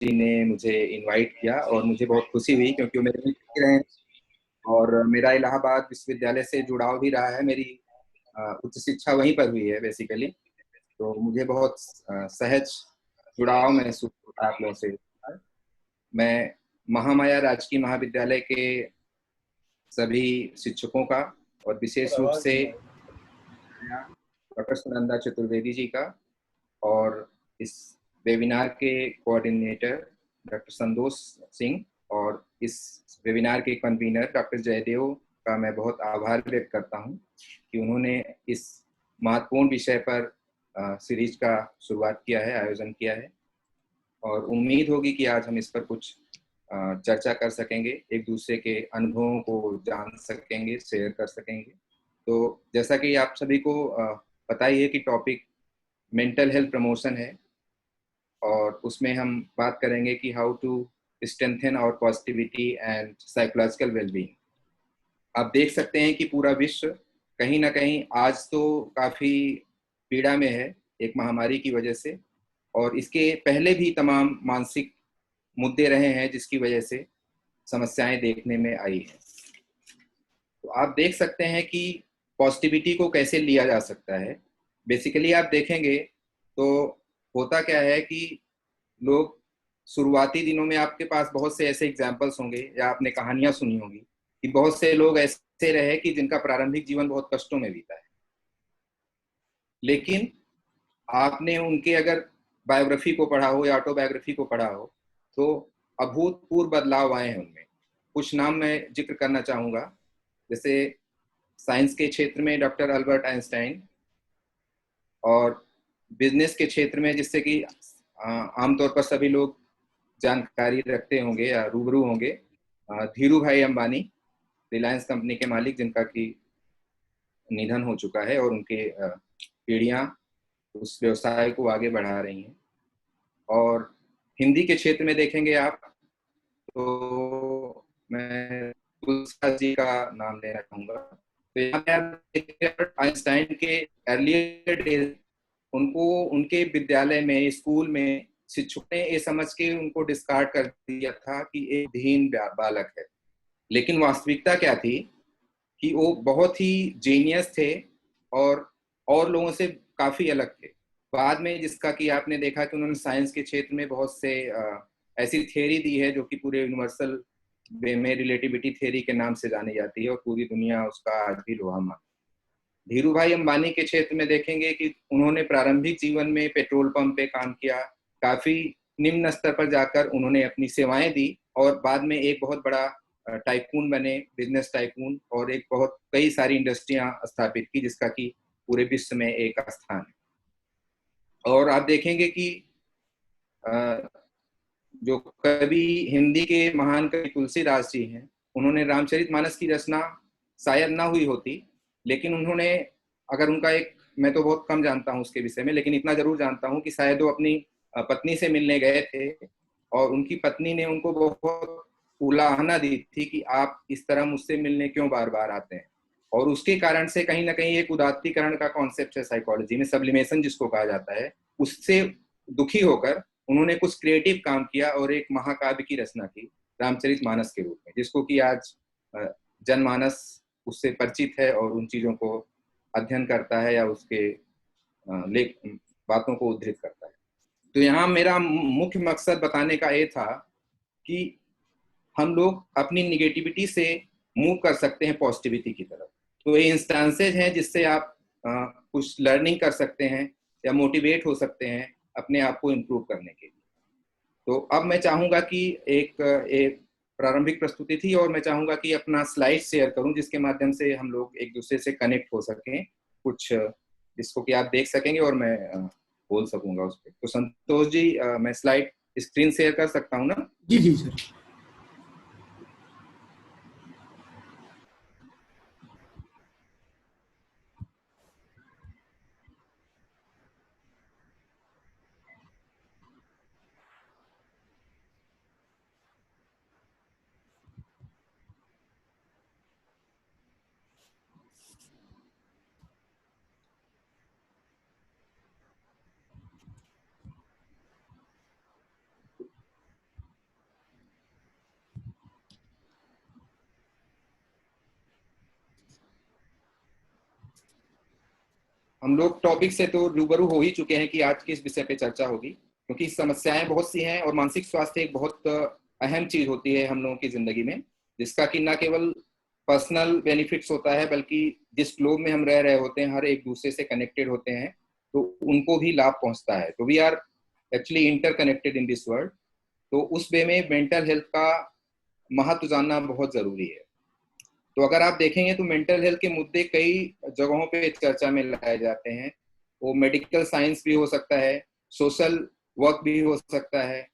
जी ने मुझे इनवाइट किया और मुझे बहुत खुशी हुई क्योंकि वो मेरे मित्र रहे हैं और मेरा इलाहाबाद विश्वविद्यालय से जुड़ाव भी रहा है। मेरी उच्च शिक्षा वहीं पर हुई है बेसिकली। तो मुझे बहुत सहज जुड़ाव महसूस होता है आप लोगों से। मैं महामाया राजकीय महाविद्यालय के सभी शिक्षकों का और विशेष रूप से डॉक्टर सुनंदा चतुर्वेदी जी का और इस वेबिनार के कोऑर्डिनेटर डॉक्टर संतोष सिंह और इस वेबिनार के कन्वीनर डॉक्टर जयदेव का मैं बहुत आभार व्यक्त करता हूं कि उन्होंने इस महत्वपूर्ण विषय पर सीरीज का शुरुआत किया है, आयोजन किया है और उम्मीद होगी कि आज हम इस पर कुछ चर्चा कर सकेंगे, एक दूसरे के अनुभवों को जान सकेंगे, शेयर कर सकेंगे। तो जैसा कि आप सभी को पता ही है कि टॉपिक मेंटल हेल्थ प्रमोशन है और उसमें हम बात करेंगे कि how to strengthen our positivity and psychological wellbeing. आप देख सकते हैं कि पूरा विश्व कहीं ना कहीं आज तो काफ़ी पीड़ा में है एक महामारी की वजह से, और इसके पहले भी तमाम मानसिक मुद्दे रहे हैं जिसकी वजह से समस्याएं देखने में आई हैं। तो आप देख सकते हैं कि पॉजिटिविटी को कैसे लिया जा सकता है। बेसिकली आप देखेंगे तो होता क्या है कि लोग शुरुआती दिनों में, आपके पास बहुत से ऐसे एग्जाम्पल्स होंगे या आपने कहानियां सुनी होंगी कि बहुत से लोग ऐसे रहे कि जिनका प्रारंभिक जीवन बहुत कष्टों में बीता है, लेकिन आपने उनके अगर बायोग्राफी को पढ़ा हो या ऑटोबायोग्राफी को पढ़ा हो तो अभूतपूर्व बदलाव आए हैं उनमें। कुछ नाम मैं जिक्र करना चाहूंगा, जैसे साइंस के क्षेत्र में डॉक्टर अल्बर्ट आइंस्टाइन, और बिजनेस के क्षेत्र में जिससे कि आमतौर पर सभी लोग जानकारी रखते होंगे या रूबरू होंगे, धीरू भाई अंबानी, रिलायंस कंपनी के मालिक, जिनका कि निधन हो चुका है और उनके पीढ़ियां उस व्यवसाय को आगे बढ़ा रही हैं। और हिंदी के क्षेत्र में देखेंगे आप तो मैं तुलसीदास जी का नाम लेना चाहूंगा। तो यहाँ पे आप आइंस्टाइन के अर्लियर डेज, उनको उनके विद्यालय में, स्कूल में शिक्षक ने ये समझ के उनको डिस्कार्ड कर दिया था कि एक दीन बालक है, लेकिन वास्तविकता क्या थी कि वो बहुत ही जीनियस थे और लोगों से काफी अलग थे। बाद में जिसका कि आपने देखा कि उन्होंने साइंस के क्षेत्र में बहुत से ऐसी थ्योरी दी है जो कि पूरे यूनिवर्सल वे में रिलेटिविटी थ्योरी के नाम से जानी जाती है और पूरी दुनिया उसका आज भी लोहा मानती है। धीरू भाई अंबानी के क्षेत्र में देखेंगे कि उन्होंने प्रारंभिक जीवन में पेट्रोल पंप पे काम किया, काफी निम्न स्तर पर जाकर उन्होंने अपनी सेवाएं दी और बाद में एक बहुत बड़ा टाइकून बने, बिजनेस टाइकून, और एक बहुत कई सारी इंडस्ट्रियां स्थापित की जिसका कि पूरे विश्व में एक स्थान है। और आप देखेंगे कि जो कवि, हिंदी के महान कवि तुलसीदास जी हैं, उन्होंने रामचरितमानस की रचना शायद ना हुई होती, लेकिन उन्होंने, अगर उनका एक, मैं तो बहुत कम जानता हूं उसके विषय में, लेकिन इतना जरूर जानता हूं कि शायद वो अपनी पत्नी से मिलने गए थे और उनकी पत्नी ने उनको बहुत उलाहना दी थी कि आप इस तरह मुझसे मिलने क्यों बार बार आते हैं। और उसके कारण से कहीं ना कहीं एक उदात्तीकरण का कॉन्सेप्ट है साइकोलॉजी में, सब्लिमेशन जिसको कहा जाता है, उससे दुखी होकर उन्होंने कुछ क्रिएटिव काम किया और एक महाकाव्य की रचना की रामचरितमानस के रूप में, जिसको कि आज जनमानस उससे परिचित है और उन चीजों को अध्ययन करता है या उसके लेख बातों को उद्धृत करता है। तो यहाँ मेरा मुख्य मकसद बताने का ये था कि हम लोग अपनी निगेटिविटी से मूव कर सकते हैं पॉजिटिविटी की तरफ। तो ये इंस्टांसेज हैं जिससे आप कुछ लर्निंग कर सकते हैं या मोटिवेट हो सकते हैं अपने आप को इम्प्रूव करने के लिए। तो अब मैं चाहूंगा कि एक प्रारंभिक प्रस्तुति थी और मैं चाहूंगा कि अपना स्लाइड शेयर करूं जिसके माध्यम से हम लोग एक दूसरे से कनेक्ट हो सकें, कुछ जिसको कि आप देख सकेंगे और मैं बोल सकूंगा उस पर। तो संतोष जी, मैं स्लाइड स्क्रीन शेयर कर सकता हूं ना? जी जी सर। हम लोग टॉपिक से तो रूबरू हो ही चुके हैं कि आज किस विषय पे चर्चा होगी, क्योंकि समस्याएं बहुत सी हैं और मानसिक स्वास्थ्य एक बहुत अहम चीज होती है हम लोगों की जिंदगी में, जिसका कि न केवल पर्सनल बेनिफिट्स होता है बल्कि जिस ग्लोब में हम रह रहे होते हैं हर एक दूसरे से कनेक्टेड होते हैं, तो उनको भी लाभ पहुंचता है। तो we are actually interconnected in this world. तो उस वे में मेंटल हेल्थ का महत्व जानना बहुत जरूरी है। तो अगर आप देखेंगे तो मेंटल हेल्थ के मुद्दे कई जगहों पे चर्चा में लाए जाते हैं। वो मेडिकल साइंस भी हो सकता है, सोशल वर्क भी हो सकता है,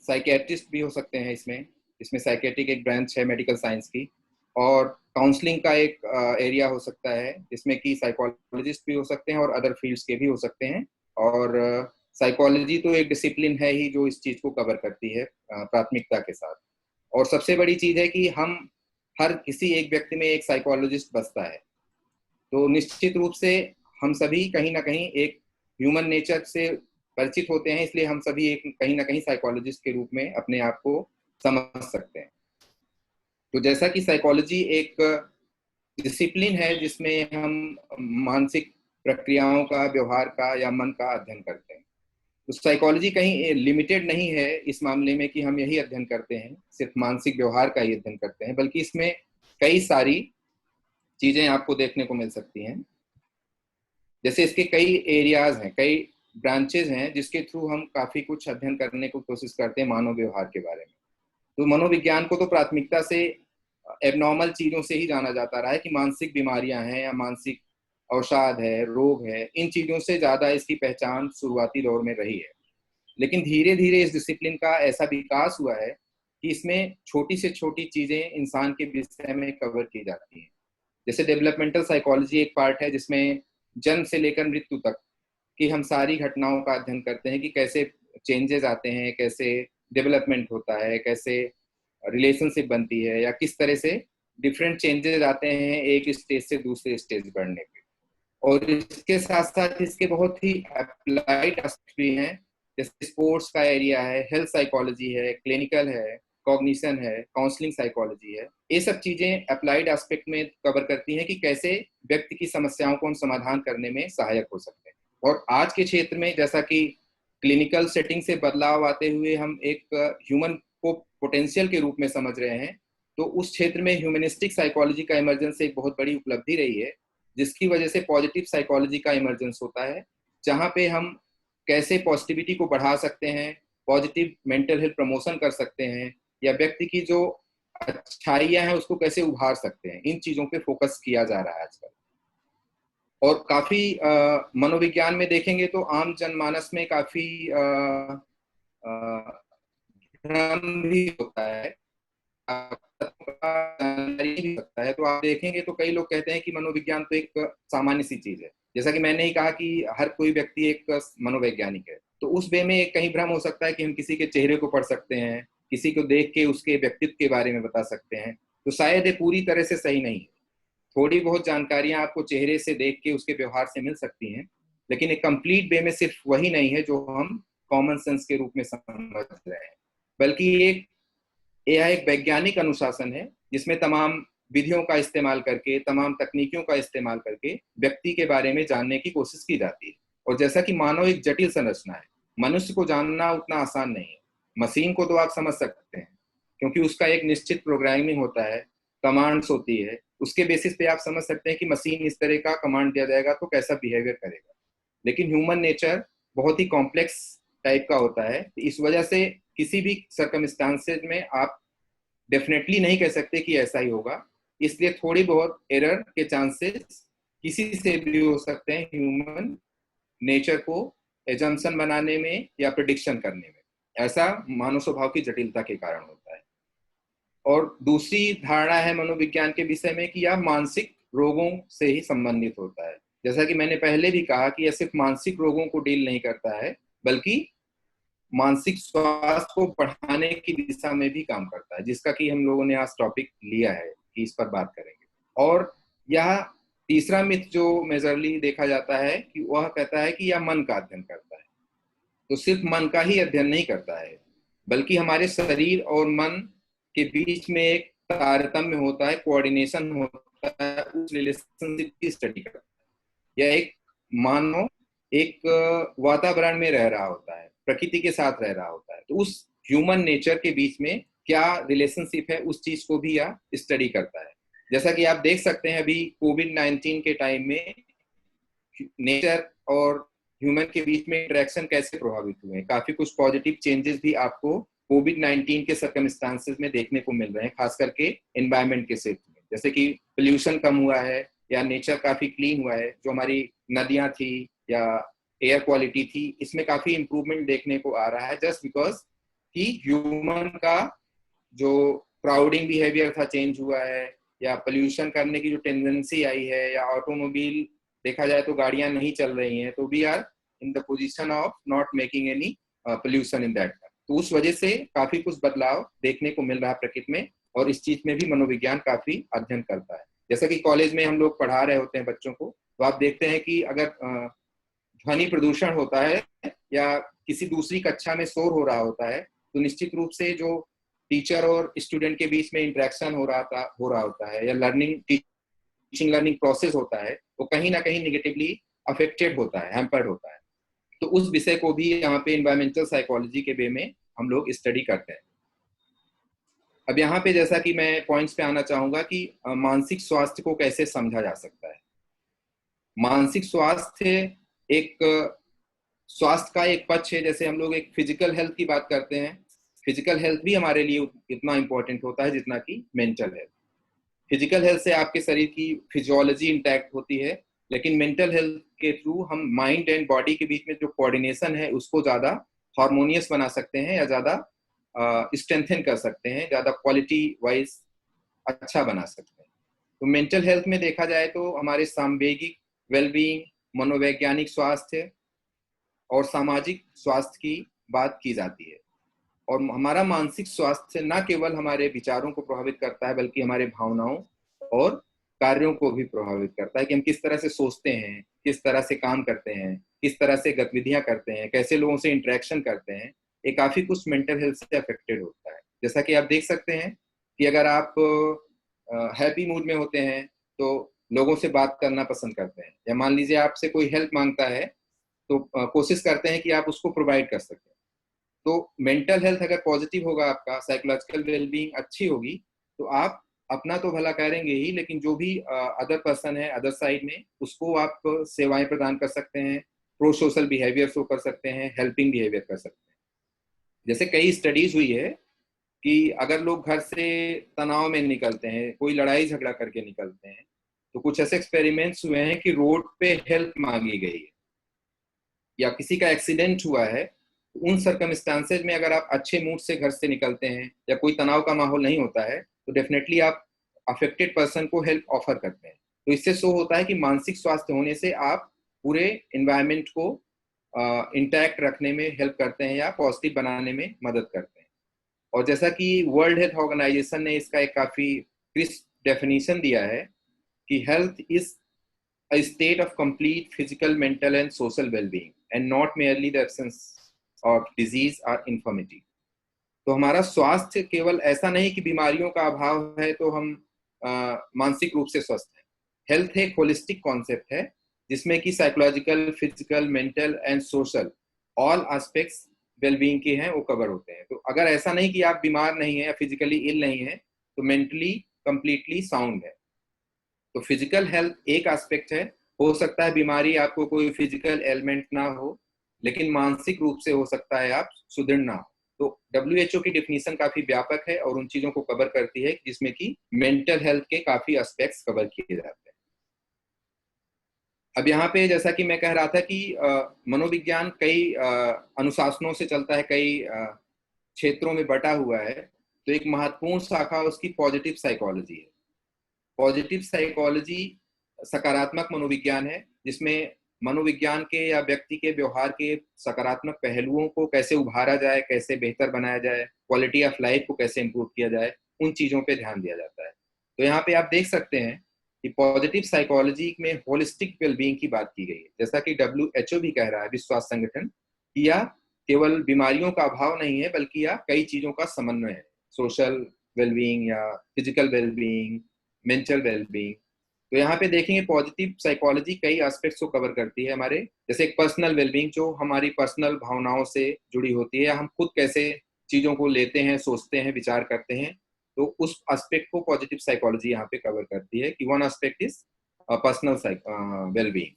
साइकेट्रिस्ट भी हो सकते हैं इसमें। इसमें साइकेट्रिक एक ब्रांच है मेडिकल साइंस की, और काउंसलिंग का एक एरिया हो सकता है जिसमें कि साइकोलॉजिस्ट भी हो सकते हैं और अदर फील्ड्स के भी हो सकते हैं। और साइकोलॉजी तो एक डिसिप्लिन है ही जो इस चीज को कवर करती है प्राथमिकता के साथ। और सबसे बड़ी चीज है कि हम हर किसी एक व्यक्ति में एक साइकोलॉजिस्ट बसता है। तो निश्चित रूप से हम सभी कहीं ना कहीं एक ह्यूमन नेचर से परिचित होते हैं, इसलिए हम सभी एक कहीं ना कहीं साइकोलॉजिस्ट के रूप में अपने आप को समझ सकते हैं। तो जैसा कि साइकोलॉजी एक डिसिप्लिन है जिसमें हम मानसिक प्रक्रियाओं का, व्यवहार का या मन का अध्ययन करते हैं, तो साइकोलॉजी कहीं लिमिटेड नहीं है इस मामले में कि हम यही अध्ययन करते हैं, सिर्फ मानसिक व्यवहार का ही अध्ययन करते हैं, बल्कि इसमें कई सारी चीजें आपको देखने को मिल सकती हैं। जैसे इसके कई एरियाज हैं, कई ब्रांचेज हैं जिसके थ्रू हम काफी कुछ अध्ययन करने को कोशिश करते हैं मानव व्यवहार के बारे में। तो मनोविज्ञान को तो प्राथमिकता से एबनॉर्मल चीजों से ही जाना जाता रहा है कि मानसिक बीमारियां हैं या मानसिक अवसाद है, रोग है, इन चीजों से ज्यादा इसकी पहचान शुरुआती दौर में रही है। लेकिन धीरे धीरे इस डिसिप्लिन का ऐसा विकास हुआ है कि इसमें छोटी से छोटी चीजें इंसान के विषय में कवर की जाती हैं। जैसे डेवलपमेंटल साइकोलॉजी एक पार्ट है जिसमें जन्म से लेकर मृत्यु तक की हम सारी घटनाओं का अध्ययन करते हैं कि कैसे चेंजेस आते हैं, कैसे डेवलपमेंट होता है, कैसे रिलेशनशिप बनती है, या किस तरह से डिफरेंट चेंजेस आते हैं एक स्टेज से दूसरे स्टेज बढ़ने पे। और इसके साथ साथ इसके बहुत ही अप्लाइड एस्पेक्ट भी हैं, जैसे स्पोर्ट्स का एरिया है, हेल्थ साइकोलॉजी है, क्लिनिकल है, कॉग्निशन है, काउंसलिंग साइकोलॉजी है। ये सब चीजें अप्लाइड एस्पेक्ट में कवर करती हैं कि कैसे व्यक्ति की समस्याओं को हम समाधान करने में सहायक हो सकते हैं। और आज के क्षेत्र में जैसा कि क्लिनिकल सेटिंग से बदलाव आते हुए हम एक ह्यूमन को पोटेंशियल के रूप में समझ रहे हैं, तो उस क्षेत्र में ह्यूमनिस्टिक साइकोलॉजी का इमर्जेंस एक बहुत बड़ी उपलब्धि रही है, जिसकी वजह से पॉजिटिव साइकोलॉजी का इमर्जेंस होता है, जहां पे हम कैसे पॉजिटिविटी को बढ़ा सकते हैं, पॉजिटिव मेंटल हेल्थ प्रमोशन कर सकते हैं, या व्यक्ति की जो अच्छाइयां हैं उसको कैसे उभार सकते हैं। इन चीजों पे फोकस किया जा रहा है आजकल। और काफी मनोविज्ञान में देखेंगे तो आम जनमानस में काफी भ्रम भी होता है, जानकारी भी सकता है। तो आप देखेंगे तो कई लोग कहते हैं कि मनोविज्ञान तो एक सामान्य सी चीज है, जैसा कि मैंने ही कहा कि हर कोई व्यक्ति एक मनोवैज्ञानिक है। तो उस वे में एक कहीं भ्रम हो सकता है कि हम किसी के चेहरे को पढ़ सकते हैं, किसी को देख के उसके व्यक्तित्व के बारे में बता सकते हैं, तो शायद ये पूरी तरह से सही नहीं है। थोड़ी बहुत जानकारियां आपको चेहरे से देख के उसके व्यवहार से मिल सकती हैं, लेकिन एक कंप्लीट वे में सिर्फ वही नहीं है जो हम कॉमन सेंस के रूप में समझ रहे हैं, बल्कि यह एक वैज्ञानिक अनुशासन है जिसमें तमाम विधियों का इस्तेमाल करके, तमाम तकनीकियों का इस्तेमाल करके व्यक्ति के बारे में जानने की कोशिश की जाती है। और जैसा कि मानव एक जटिल संरचना है, मनुष्य को जानना उतना आसान नहीं है। मशीन को तो आप समझ सकते हैं क्योंकि उसका एक निश्चित प्रोग्रामिंग होता है, कमांड्स होती है, उसके बेसिस पे आप समझ सकते हैं कि मशीन इस तरह का कमांड दिया जाएगा तो कैसा बिहेवियर करेगा। लेकिन ह्यूमन नेचर बहुत ही कॉम्प्लेक्स टाइप का होता है, इस वजह से किसी भी सर्कमस्टांसेस में आप डेफिनेटली नहीं कह सकते कि ऐसा ही होगा। इसलिए थोड़ी बहुत एरर के चांसेस किसी से भी हो सकते हैं ह्यूमन नेचर को एजम्पशन बनाने में या प्रिडिक्शन करने में। ऐसा मानव स्वभाव की जटिलता के कारण होता है। और दूसरी धारणा है मनोविज्ञान के विषय में कि यह मानसिक रोगों से ही संबंधित होता है। जैसा कि मैंने पहले भी कहा कि यह सिर्फ मानसिक रोगों को डील नहीं करता है, बल्कि मानसिक स्वास्थ्य को बढ़ाने की दिशा में भी काम करता है, जिसका कि हम लोगों ने आज टॉपिक लिया है कि इस पर बात करेंगे। और यह तीसरा मिथ जो मेजरली देखा जाता है कि वह कहता है कि यह मन का अध्ययन करता है। तो सिर्फ मन का ही अध्ययन नहीं करता है, बल्कि हमारे शरीर और मन के बीच में एक तारतम्य होता है, कोऑर्डिनेशन होता है, उस रिलेशनशिप की स्टडी करता है। यह एक मानव एक वातावरण में रह रहा होता है, प्रकृति के साथ रह रहा होता है, तो उस ह्यूमन नेचर के बीच में क्या रिलेशनशिप है उस चीज को भी यह स्टडी करता है। जैसा कि आप देख सकते हैं अभी कोविड-19 के टाइम में नेचर और ह्यूमन के बीच में इंटरेक्शन कैसे प्रभावित हुए हैं, काफी कुछ पॉजिटिव चेंजेस भी आपको कोविड-19 के सर्कमस्टांसेस में देखने को मिल रहे हैं, खास करके एनवायरमेंट के क्षेत्र में। जैसे कि पोल्यूशन कम हुआ है या नेचर काफी क्लीन हुआ है, जो हमारी नदियां थी या एयर क्वालिटी थी, इसमें काफी इंप्रूवमेंट देखने को आ रहा है, जस्ट बिकॉज कि ह्यूमन का जो क्राउडिंग बिहेवियर था चेंज हुआ है, या पोल्यूशन करने की जो टेंडेंसी आई है, या ऑटोमोबाइल देखा जाए तो गाड़ियां नहीं चल रही हैं, तो we are in the position of not making any pollution in that. तो उस वजह से काफी कुछ बदलाव देखने को मिल रहा है प्रकृति में, और इस चीज में भी मनोविज्ञान काफी अध्ययन करता है। जैसा कि कॉलेज में हम लोग पढ़ा रहे होते हैं बच्चों को, तो आप देखते हैं कि अगर ध्वनि प्रदूषण होता है या किसी दूसरी कक्षा में शोर हो रहा होता है, तो निश्चित रूप से जो टीचर और स्टूडेंट के बीच में इंटरेक्शन हो रहा होता है, या टीचिंग लर्निंग प्रोसेस होता है, वो कहीं ना कहीं निगेटिवली अफेक्टेड होता है, हैम्पर्ड होता है। तो उस विषय को भी यहाँ पे एनवायरमेंटल साइकोलॉजी के वे में हम लोग स्टडी करते हैं। अब यहाँ पे जैसा कि मैं पॉइंट्स पे आना चाहूंगा कि मानसिक स्वास्थ्य को कैसे समझा जा सकता है। मानसिक स्वास्थ्य एक स्वास्थ्य का एक पक्ष है। जैसे हम लोग एक फिजिकल हेल्थ की बात करते हैं, फिजिकल हेल्थ भी हमारे लिए इतना इंपॉर्टेंट होता है जितना कि मेंटल हेल्थ। फिजिकल हेल्थ से आपके शरीर की फिजियोलॉजी इंटैक्ट होती है, लेकिन मेंटल हेल्थ के थ्रू हम माइंड एंड बॉडी के बीच में जो कोऑर्डिनेशन है उसको ज्यादा हार्मोनियस बना सकते हैं, या ज्यादा स्ट्रेंथन कर सकते हैं, ज्यादा क्वालिटी वाइज अच्छा बना सकते हैं। तो मेंटल हेल्थ में देखा जाए तो हमारे सांवेगिक वेलबींग, मनोवैज्ञानिक स्वास्थ्य और सामाजिक स्वास्थ्य की बात की जाती है। और हमारा मानसिक स्वास्थ्य न केवल हमारे विचारों को प्रभावित करता है, बल्कि हमारे भावनाओं और कार्यों को भी प्रभावित करता है कि हम किस तरह से सोचते हैं, किस तरह से काम करते हैं, किस तरह से गतिविधियां करते हैं, कैसे लोगों से इंटरेक्शन करते हैं। ये काफी कुछ मेंटल हेल्थ से अफेक्टेड होता है। जैसा कि आप देख सकते हैं कि अगर आप हैप्पी मूड में होते हैं तो लोगों से बात करना पसंद करते हैं, या मान लीजिए आपसे कोई हेल्प मांगता है तो कोशिश करते हैं कि आप उसको प्रोवाइड कर सकें। तो मेंटल हेल्थ अगर पॉजिटिव होगा, आपका साइकोलॉजिकल वेलबींग अच्छी होगी, तो आप अपना तो भला करेंगे ही, लेकिन जो भी अदर पर्सन है अदर साइड में, उसको आप सेवाएं प्रदान कर सकते हैं, प्रो सोशल बिहेवियर शो कर सकते हैं, हेल्पिंग बिहेवियर कर सकते हैं। जैसे कई स्टडीज हुई है कि अगर लोग घर से तनाव में निकलते हैं, कोई लड़ाई झगड़ा करके निकलते हैं, तो कुछ ऐसे एक्सपेरिमेंट्स हुए हैं कि रोड पे हेल्प मांगी गई है, या किसी का एक्सीडेंट हुआ है, उन सर्कमस्टांसेज में अगर आप अच्छे मूड से घर से निकलते हैं या कोई तनाव का माहौल नहीं होता है, तो डेफिनेटली आप अफेक्टेड पर्सन को हेल्प ऑफर करते हैं। तो इससे शो होता है कि मानसिक स्वास्थ्य होने से आप पूरे एनवायरनमेंट को इंटैक्ट रखने में हेल्प करते हैं या पॉजिटिव बनाने में मदद करते हैं। और जैसा कि वर्ल्ड हेल्थ ऑर्गेनाइजेशन ने इसका एक काफी क्रिस्प डेफिनेशन दिया है कि health is a state of complete physical, mental and social well-being and not merely the absence of disease or infirmity। तो हमारा स्वास्थ्य केवल ऐसा नहीं कि बीमारियों का अभाव है तो हम मानसिक रूप से स्वस्थ हैं। हेल्थ एक होलिस्टिक कॉन्सेप्ट है जिसमें कि psychological, physical, mental and social all aspects wellbeing के हैं, वो कवर होते हैं। तो अगर ऐसा नहीं कि आप बीमार नहीं है या फिजिकली इल नहीं है, तो मेंटली कंप्लीटली साउंड है। तो फिजिकल हेल्थ एक एस्पेक्ट है। हो सकता है बीमारी आपको कोई फिजिकल एलिमेंट ना हो, लेकिन मानसिक रूप से हो सकता है आप सुदृढ़ ना हो। तो WHO की डेफिनेशन काफी व्यापक है और उन चीजों को कवर करती है जिसमें कि मेंटल हेल्थ के काफी एस्पेक्ट्स कवर किए जाते हैं। अब यहाँ पे जैसा कि मैं कह रहा था कि मनोविज्ञान कई अनुशासनों से चलता है, कई क्षेत्रों में बटा हुआ है। तो एक महत्वपूर्ण शाखा उसकी पॉजिटिव साइकोलॉजी है। पॉजिटिव साइकोलॉजी सकारात्मक मनोविज्ञान है, जिसमें मनोविज्ञान के या व्यक्ति के व्यवहार के सकारात्मक पहलुओं को कैसे उभारा जाए, कैसे बेहतर बनाया जाए, क्वालिटी ऑफ लाइफ को कैसे इंप्रूव किया जाए, उन चीजों पे ध्यान दिया जाता है। तो यहाँ पे आप देख सकते हैं कि पॉजिटिव साइकोलॉजी में होलिस्टिक वेलबींग की बात की गई है। जैसा कि WHO भी कह रहा है, विश्व स्वास्थ्य संगठन, कि यह केवल बीमारियों का अभाव नहीं है, बल्कि यह कई चीजों का समन्वय है, सोशल वेलबींग या फिजिकल वेलबींग, मेंटल वेलबींग। तो यहाँ पे देखेंगे पॉजिटिव साइकोलॉजी कई एस्पेक्ट्स को कवर करती है हमारे, जैसे एक पर्सनल वेलबींग जो हमारी पर्सनल भावनाओं से जुड़ी होती है, या हम खुद कैसे चीजों को लेते हैं, सोचते हैं, विचार करते हैं, तो उस एस्पेक्ट को पॉजिटिव साइकोलॉजी यहाँ पे कवर करती है कि one aspect is personal wellbeing.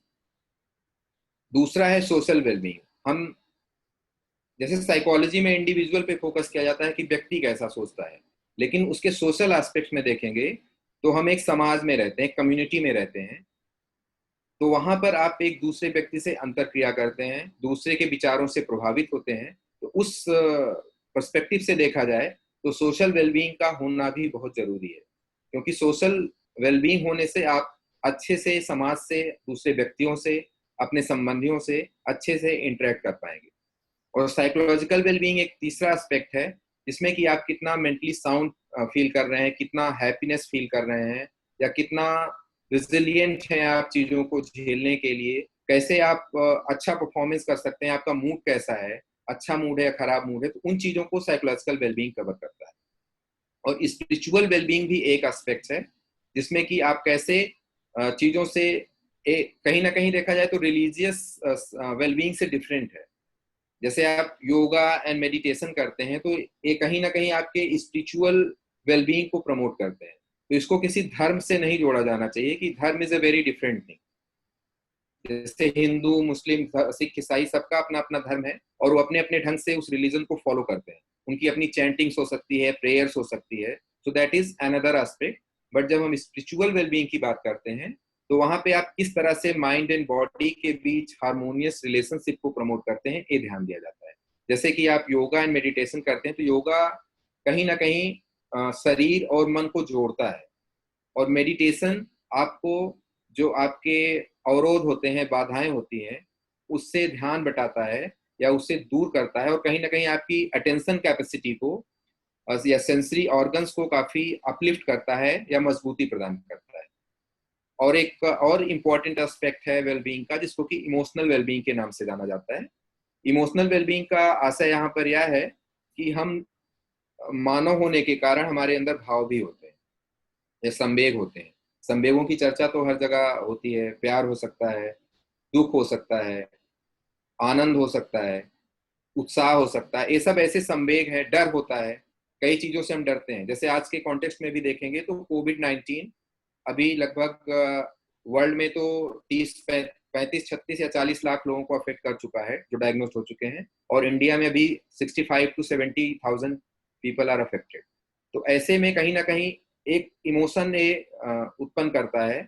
दूसरा है सोशल वेलबींग। हम जैसे साइकोलॉजी में इंडिविजुअल पे फोकस किया जाता है कि व्यक्ति कैसा सोचता है, लेकिन उसके सोशल एस्पेक्ट में देखेंगे तो हम एक समाज में रहते हैं, कम्युनिटी में रहते हैं, तो वहां पर आप एक दूसरे व्यक्ति से अंतर क्रिया करते हैं, दूसरे के विचारों से प्रभावित होते हैं। तो उस पर्सपेक्टिव से देखा जाए तो सोशल वेलबींग का होना भी बहुत जरूरी है, क्योंकि सोशल वेलबींग होने से आप अच्छे से समाज से, दूसरे व्यक्तियों से, अपने संबंधियों से अच्छे से इंटरेक्ट कर पाएंगे। और साइकोलॉजिकल वेलबींग एक तीसरा एस्पेक्ट है, जिसमें कि आप कितना मेंटली साउंड फील कर रहे हैं, कितना हैप्पीनेस फील कर रहे हैं, या कितना रिजिलियंट हैं आप चीजों को झेलने के लिए, कैसे आप अच्छा परफॉर्मेंस कर सकते हैं, आपका मूड कैसा है, अच्छा मूड है या खराब मूड है, तो उन चीजों को साइकोलॉजिकल वेलबींग कवर करता है। और स्पिरिचुअल वेलबींग भी एक एस्पेक्ट है, जिसमें कि आप कैसे चीजों से कहीं ना कहीं देखा जाए तो रिलीजियस वेलबींग से डिफरेंट है। जैसे आप योगा एंड मेडिटेशन करते हैं तो ये कहीं ना कहीं आपके स्पिरिचुअल वेलबींग को प्रमोट करते हैं। तो इसको किसी धर्म से नहीं जोड़ा जाना चाहिए कि धर्म is a very different thing. जैसे हिंदू, मुस्लिम, सिख, ईसाई, सबका अपना अपना धर्म है और वो अपने अपने ढंग से उस रिलीजन को फॉलो करते हैं। उनकी अपनी चैंटिंग्स हो सकती है, प्रेयर्स हो सकती है, so that is another aspect. But जब हम स्पिरिचुअल वेलबींग की बात करते हैं तो वहां पे आप किस तरह से माइंड एंड बॉडी के बीच हार्मोनियस रिलेशनशिप को प्रमोट करते हैं, ये ध्यान दिया जाता है। जैसे कि आप योगा एंड मेडिटेशन करते हैं तो योगा कहीं ना कहीं शरीर और मन को जोड़ता है, और मेडिटेशन आपको जो आपके अवरोध होते हैं, बाधाएं होती हैं, उससे ध्यान बटाता है या उससे दूर करता है, और कहीं ना कहीं आपकी अटेंशन कैपेसिटी को या सेंसरी ऑर्गन्स को काफी अपलिफ्ट करता है या मजबूती प्रदान करता है। और एक और इम्पॉर्टेंट एस्पेक्ट है वेलबींग का, जिसको कि इमोशनल वेलबींग के नाम से जाना जाता है। इमोशनल वेलबींग का आशय यहाँ पर यह है कि हम मानव होने के कारण हमारे अंदर भाव भी होते हैं या संवेग होते हैं। संवेगों की चर्चा तो हर जगह होती है, प्यार हो सकता है, दुख हो सकता है, आनंद हो सकता है, उत्साह हो सकता है, ये सब ऐसे संवेग है। डर होता है, कई चीजों से हम डरते हैं। जैसे आज के कॉन्टेक्स्ट में भी देखेंगे तो कोविड-19 अभी लगभग वर्ल्ड में तो 35, 36 या 40 लाख लोगों को अफेक्ट कर चुका है जो डायग्नोज हो चुके हैं, और इंडिया में भी 65 to 70,000 पीपल आर अफेक्टेड। तो ऐसे में कहीं ना कहीं एक इमोशन ये उत्पन्न करता है,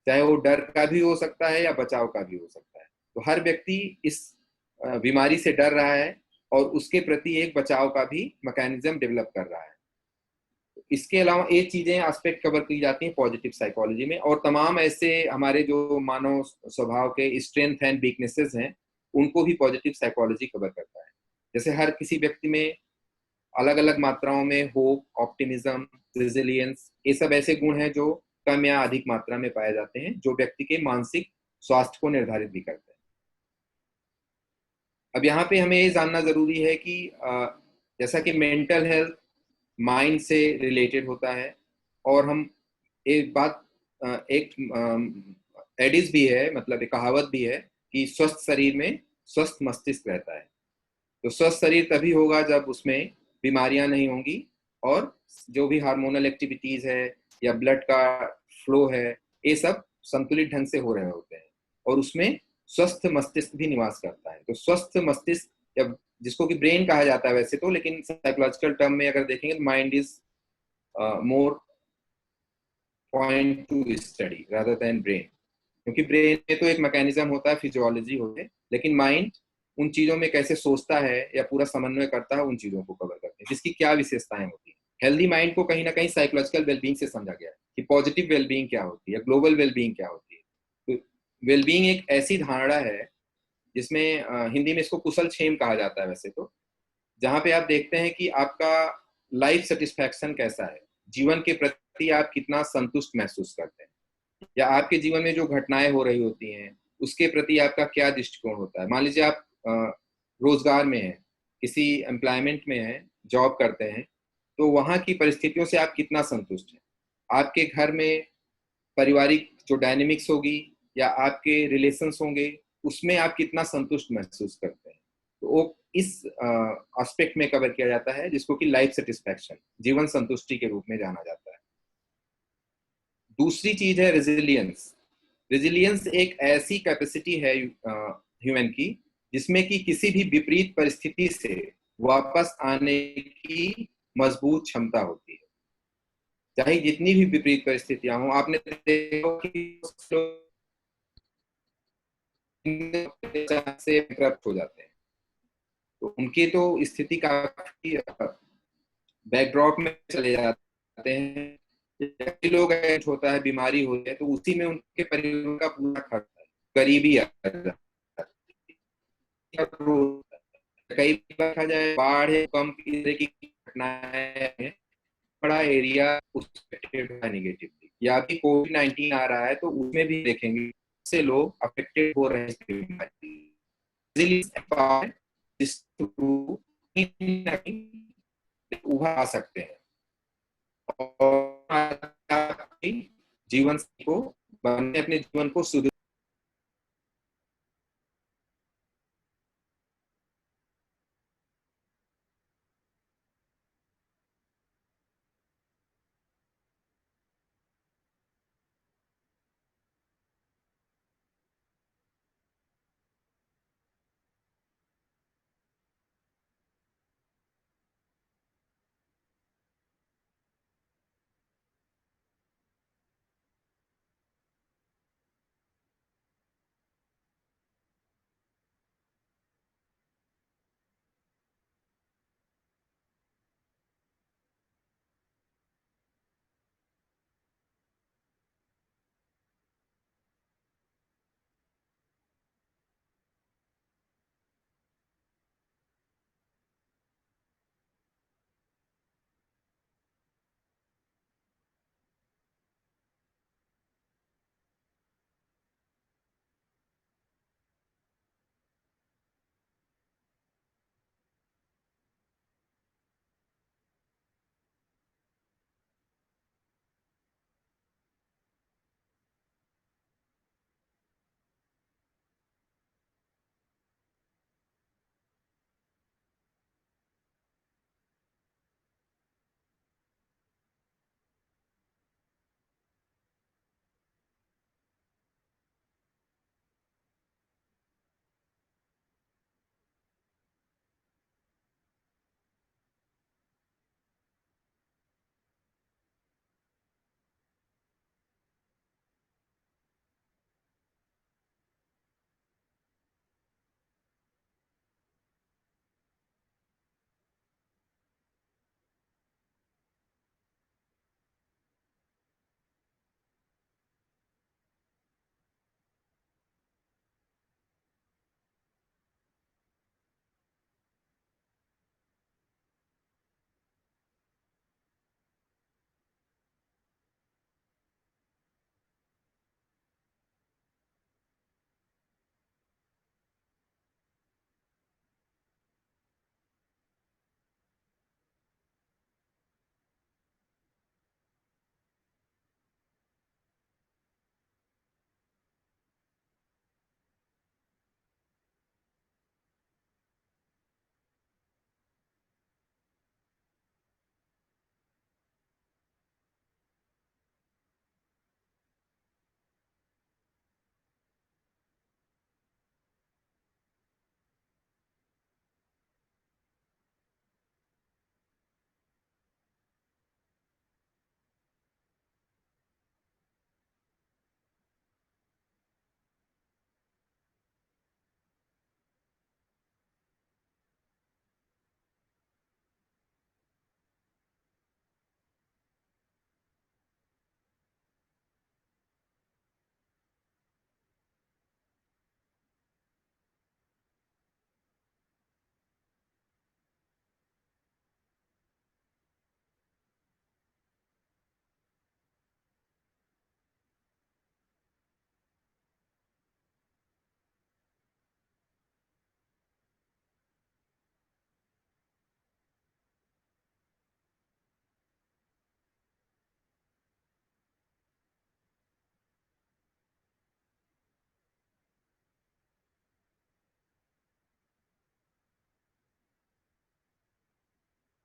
चाहे वो डर का भी हो सकता है या बचाव का भी हो सकता है। तो हर व्यक्ति इस बीमारी से डर रहा है और उसके प्रति एक बचाव का भी मैकेनिज्म डेवलप कर रहा है। इसके अलावा ये चीजें एस्पेक्ट कवर की जाती हैं पॉजिटिव साइकोलॉजी में, और तमाम ऐसे हमारे जो मानव स्वभाव के स्ट्रेंथ एंड वीकनेसेस हैं, उनको भी पॉजिटिव साइकोलॉजी कवर करता है। जैसे हर किसी व्यक्ति में अलग अलग मात्राओं में होप, ऑप्टिमिज्म, रेजिलियंस, ये सब ऐसे गुण हैं जो कम या अधिक मात्रा में पाए जाते हैं, जो व्यक्ति के मानसिक स्वास्थ्य को निर्धारित भी करते हैं। अब यहाँ पे हमें ये जानना जरूरी है कि जैसा कि मेंटल हेल्थ माइंड से रिलेटेड होता है, और हम एक बात एक एडिस भी है, मतलब एक कहावत भी है कि स्वस्थ शरीर में स्वस्थ मस्तिष्क रहता है। तो स्वस्थ शरीर तभी होगा जब उसमें बीमारियां नहीं होंगी, और जो भी हार्मोनल एक्टिविटीज है या ब्लड का फ्लो है, ये सब संतुलित ढंग से हो रहे होते हैं, और उसमें स्वस्थ मस्तिष्क भी निवास करता है। तो स्वस्थ मस्तिष्क, या जिसको कि ब्रेन कहा जाता है वैसे तो, लेकिन साइकोलॉजिकल टर्म में अगर देखेंगे तो mind is more point two study rather than brain, क्योंकि ब्रेन में तो एक मैकेनिज्म होता है, फिजियोलॉजी होती है, लेकिन माइंड उन चीजों में कैसे सोचता है या पूरा समन्वय करता है, उन चीजों को कवर करते हैं, जिसकी क्या विशेषताएं होती है। हेल्दी माइंड को कहीं ना कहीं साइकोलॉजिकल वेलबींग से समझा गया है कि पॉजिटिव वेलबींग क्या होती है, ग्लोबल वेलबींग क्या होती है। तो वेलबींग एक ऐसी धारणा है जिसमें हिंदी में इसको कुशल क्षेम कहा जाता है वैसे तो, जहां पे आप देखते हैं कि आपका लाइफ सेटिस्फैक्शन कैसा है, जीवन के प्रति आप कितना संतुष्ट महसूस करते हैं, या आपके जीवन में जो घटनाएं हो रही होती हैं उसके प्रति आपका क्या दृष्टिकोण होता है। मान लीजिए आप रोजगार में हैं, किसी एम्प्लॉयमेंट में हैं, जॉब करते हैं, तो वहां की परिस्थितियों से आप कितना संतुष्ट हैं। आपके घर में पारिवारिक जो डायनेमिक्स होगी या आपके रिलेशंस होंगे, उसमें आप कितना संतुष्ट महसूस करते हैं, तो वो इस एस्पेक्ट में कवर किया जाता है, जिसको कि लाइफ सेटिस्फैक्शन, जीवन संतुष्टि के रूप में जाना जाता है। दूसरी चीज है रेजिलियंस। रेजिलियंस एक ऐसी कैपेसिटी है ह्यूमन की, जिसमें कि किसी भी विपरीत परिस्थिति से वापस आने की मजबूत क्षमता होती है, चाहे जितनी भी विपरीत परिस्थितियां हों। आपने देखा होगा कि लोग से करप्ट हो जाते हैं, तो उनकी तो स्थिति काफी बैकड्रॉप में चले जाते हैं। कई लोग ऐसा होता है, बीमारी होती है, तो उसी में उनके परिवार का पूरा खर्चा है, गरीबी आ जाती है। कई बार देखा जाए, बाढ़ या भूकंप की तरह की घटनाएं, बड़ा एरिया अफेक्टेड है नेगेटिवली, या भी कोविड-19 आ रहा है तो उसमें भी देखेंगे से लोग अफेक्टेड हो रहे हैं। जिस थ्रू उभर आ सकते हैं और जीवन को अपने जीवन को सुधार।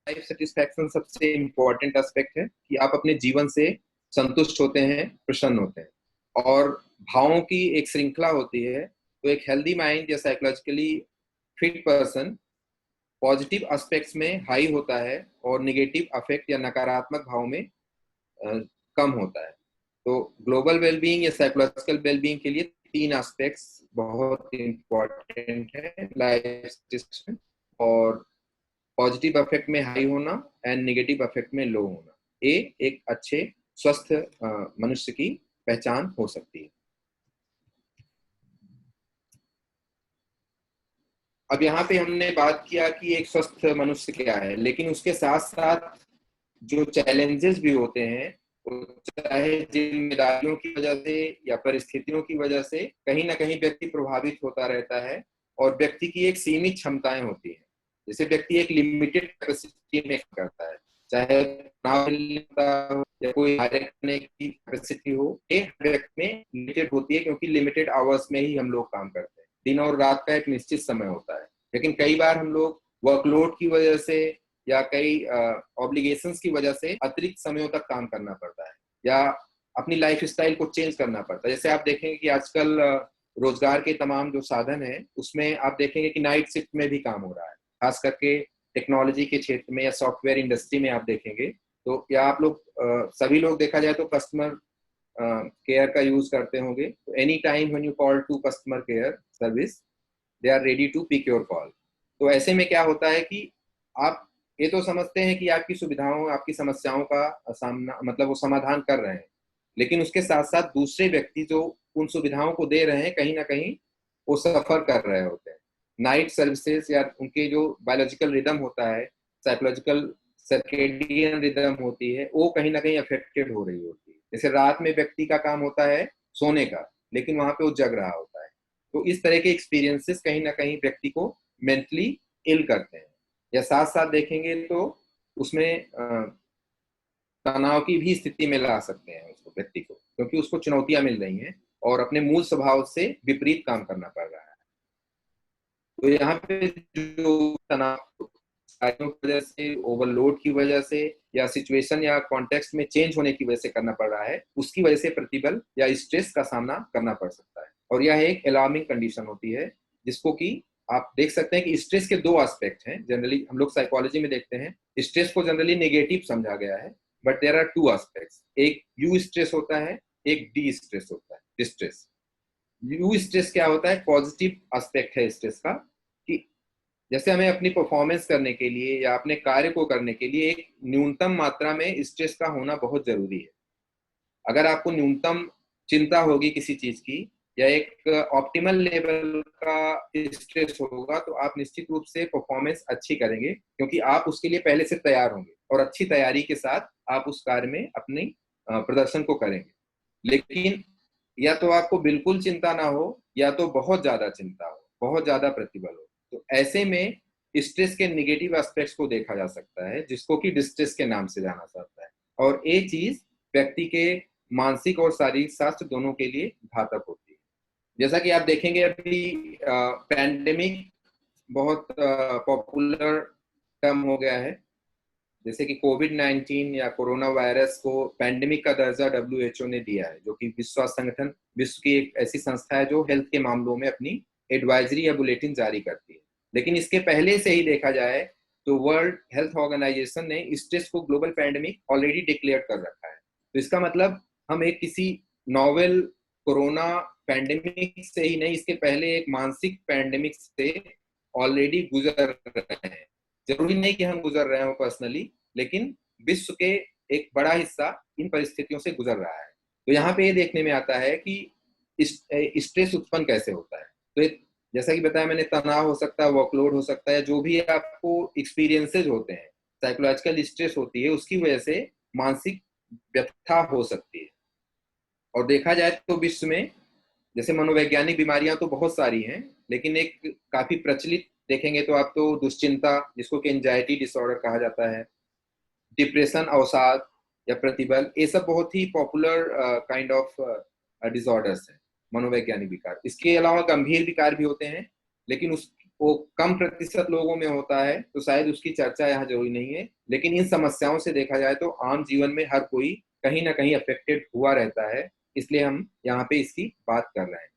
लाइफ सेटिस्फैक्शन सबसे इम्पोर्टेंट एस्पेक्ट है कि आप अपने जीवन से संतुष्ट होते हैं, प्रसन्न होते हैं। और भावों की एक श्रृंखला होती है, तो एक हेल्दी माइंड या psychologically fit person positive aspects में हाई होता है और नेगेटिव अफेक्ट या नकारात्मक भाव में कम होता है। तो ग्लोबल वेलबींग या साइकोलॉजिकल वेलबींग के लिए 3 एस्पेक्ट्स बहुत इंपॉर्टेंट है लाइफ सिस्टम, और पॉजिटिव अफेक्ट में हाई होना एंड नेगेटिव अफेक्ट में लो होना। ये एक अच्छे स्वस्थ मनुष्य की पहचान हो सकती है। अब यहाँ पे हमने बात किया कि एक स्वस्थ मनुष्य क्या है, लेकिन उसके साथ साथ जो चैलेंजेस भी होते हैं, चाहे जिम्मेदारियों की वजह से या परिस्थितियों की वजह से कहीं ना कहीं व्यक्ति प्रभावित होता रहता है, और व्यक्ति की एक सीमित क्षमताएं होती हैं। जैसे व्यक्ति एक लिमिटेड कैपेसिटी में करता है, चाहे या कोई कार्य करने की कैपेसिटी हो, ये व्यक्ति में लिमिटेड होती है, क्योंकि लिमिटेड आवर्स में ही हम लोग काम करते हैं। दिन और रात का एक निश्चित समय होता है, लेकिन कई बार हम लोग वर्कलोड की वजह से या कई ऑब्लिगेशंस की वजह से अतिरिक्त समयों तक काम करना पड़ता है, या अपनी लाइफ स्टाइल को चेंज करना पड़ता है। जैसे आप देखेंगे कि आजकल रोजगार के तमाम जो साधन है, उसमें आप देखेंगे कि नाइट शिफ्ट में भी काम हो रहा है, खास करके टेक्नोलॉजी के क्षेत्र में या सॉफ्टवेयर इंडस्ट्री में आप देखेंगे तो, या आप लोग सभी लोग देखा जाए तो कस्टमर केयर का यूज करते होंगे। तो any time when you call to customer care service, they are ready to pick your call. तो ऐसे में क्या होता है कि आप ये तो समझते हैं कि आपकी सुविधाओं, आपकी समस्याओं का सामना, मतलब वो समाधान कर रहे हैं, लेकिन उसके साथ साथ दूसरे व्यक्ति जो उन सुविधाओं को दे रहे हैं, कहीं ना कहीं वो सफर कर रहे होते हैं। नाइट सर्विसेज या उनके जो बायोलॉजिकल रिदम होता है, साइकोलॉजिकल सर्केडियन रिदम होती है, वो कहीं ना कहीं अफेक्टेड हो रही होती है। जैसे रात में व्यक्ति का काम होता है सोने का, लेकिन वहां पे वो जग रहा होता है। तो इस तरह के एक्सपीरियंसेस कहीं ना कहीं व्यक्ति को मेंटली इल करते हैं। या साथ साथ देखेंगे तो उसमें तनाव की भी स्थिति में ला सकते हैं उसको, व्यक्ति को, क्योंकि उसको चुनौतियां मिल रही हैं और अपने मूल स्वभाव से विपरीत काम करना पड़ रहा है। तो यहाँ पे जो तनाव कार्यों की वजह से, ओवरलोड की वजह से, या सिचुएशन या कॉन्टेक्स्ट में चेंज होने की वजह से करना पड़ रहा है, उसकी वजह से प्रतिबल या स्ट्रेस का सामना करना पड़ सकता है। और यह एक अलार्मिंग कंडीशन होती है, जिसको कि आप देख सकते हैं कि स्ट्रेस के 2 एस्पेक्ट हैं। जनरली हम लोग साइकोलॉजी में देखते हैं, स्ट्रेस को जनरली नेगेटिव समझा गया है, बट देयर आर 2 एस्पेक्ट्स। एक यू स्ट्रेस होता है, एक डी स्ट्रेस होता है, डिस्ट्रेस। यू स्ट्रेस क्या होता है? पॉजिटिव एस्पेक्ट है स्ट्रेस का, कि जैसे हमें अपनी परफॉर्मेंस करने के लिए या अपने कार्य को करने के लिए एक न्यूनतम मात्रा में स्ट्रेस का होना बहुत जरूरी है। अगर आपको न्यूनतम चिंता होगी किसी चीज की, या एक ऑप्टिमल लेवल का स्ट्रेस होगा, तो आप निश्चित रूप से परफॉर्मेंस अच्छी करेंगे, क्योंकि आप उसके लिए पहले से तैयार होंगे और अच्छी तैयारी के साथ आप उस कार्य में अपनी प्रदर्शन को करेंगे। लेकिन या तो आपको बिल्कुल चिंता ना हो, या तो बहुत ज्यादा चिंता हो, बहुत ज्यादा प्रतिबल हो। तो ऐसे में स्ट्रेस के नेगेटिव एस्पेक्ट्स को देखा जा सकता है, जिसको कि डिस्ट्रेस के नाम से जाना जाता है। और ये चीज व्यक्ति के मानसिक और शारीरिक स्वास्थ्य दोनों के लिए घातक होती है। जैसा कि आप देखेंगे, अभी पैंडेमिक बहुत पॉपुलर टर्म हो गया है। जैसे कि कोविड-19 या कोरोना वायरस को पैंडेमिक का दर्जा WHO ने दिया है, जो कि विश्व स्वास्थ्य संगठन, विश्व की एक ऐसी संस्था है जो हेल्थ के मामलों में अपनी एडवाइजरी या बुलेटिन जारी करती है। लेकिन इसके पहले से ही देखा जाए तो वर्ल्ड हेल्थ ऑर्गेनाइजेशन ने स्ट्रेस को ग्लोबल पैंडेमिक ऑलरेडी डिक्लेयर कर रखा है। तो इसका मतलब हम एक किसी नोवेल कोरोना पैंडेमिक से ही नहीं, इसके पहले एक मानसिक पैंडेमिक से ऑलरेडी गुजर रहे हैं। जरूरी नहीं कि हम गुजर रहे हो पर्सनली, लेकिन विश्व के एक बड़ा हिस्सा इन परिस्थितियों से गुजर रहा है। तो यहाँ पे ये देखने में आता है कि स्ट्रेस उत्पन्न कैसे होता है। तो जैसा कि बताया मैंने, तनाव हो सकता है, वर्कलोड हो सकता है, जो भी आपको एक्सपीरियंसेस होते हैं, साइकोलॉजिकल स्ट्रेस होती है, उसकी वजह से मानसिक व्यथा हो सकती है। और देखा जाए तो विश्व में जैसे मनोवैज्ञानिक बीमारियां तो बहुत सारी हैं, लेकिन एक काफी प्रचलित देखेंगे तो आप तो दुश्चिंता, जिसको कि एंजाइटी डिसऑर्डर कहा जाता है, डिप्रेशन, अवसाद या प्रतिबल, ये सब बहुत ही पॉपुलर काइंड ऑफ डिसऑर्डर्स हैं, मनोवैज्ञानिक विकार। इसके अलावा गंभीर विकार भी होते हैं, लेकिन वो कम प्रतिशत लोगों में होता है, तो शायद उसकी चर्चा यहाँ जरूरी नहीं है। लेकिन इन समस्याओं से देखा जाए तो आम जीवन में हर कोई कहीं ना कहीं अफेक्टेड हुआ रहता है। इसलिए हम यहाँ पे इसकी बात कर रहे हैं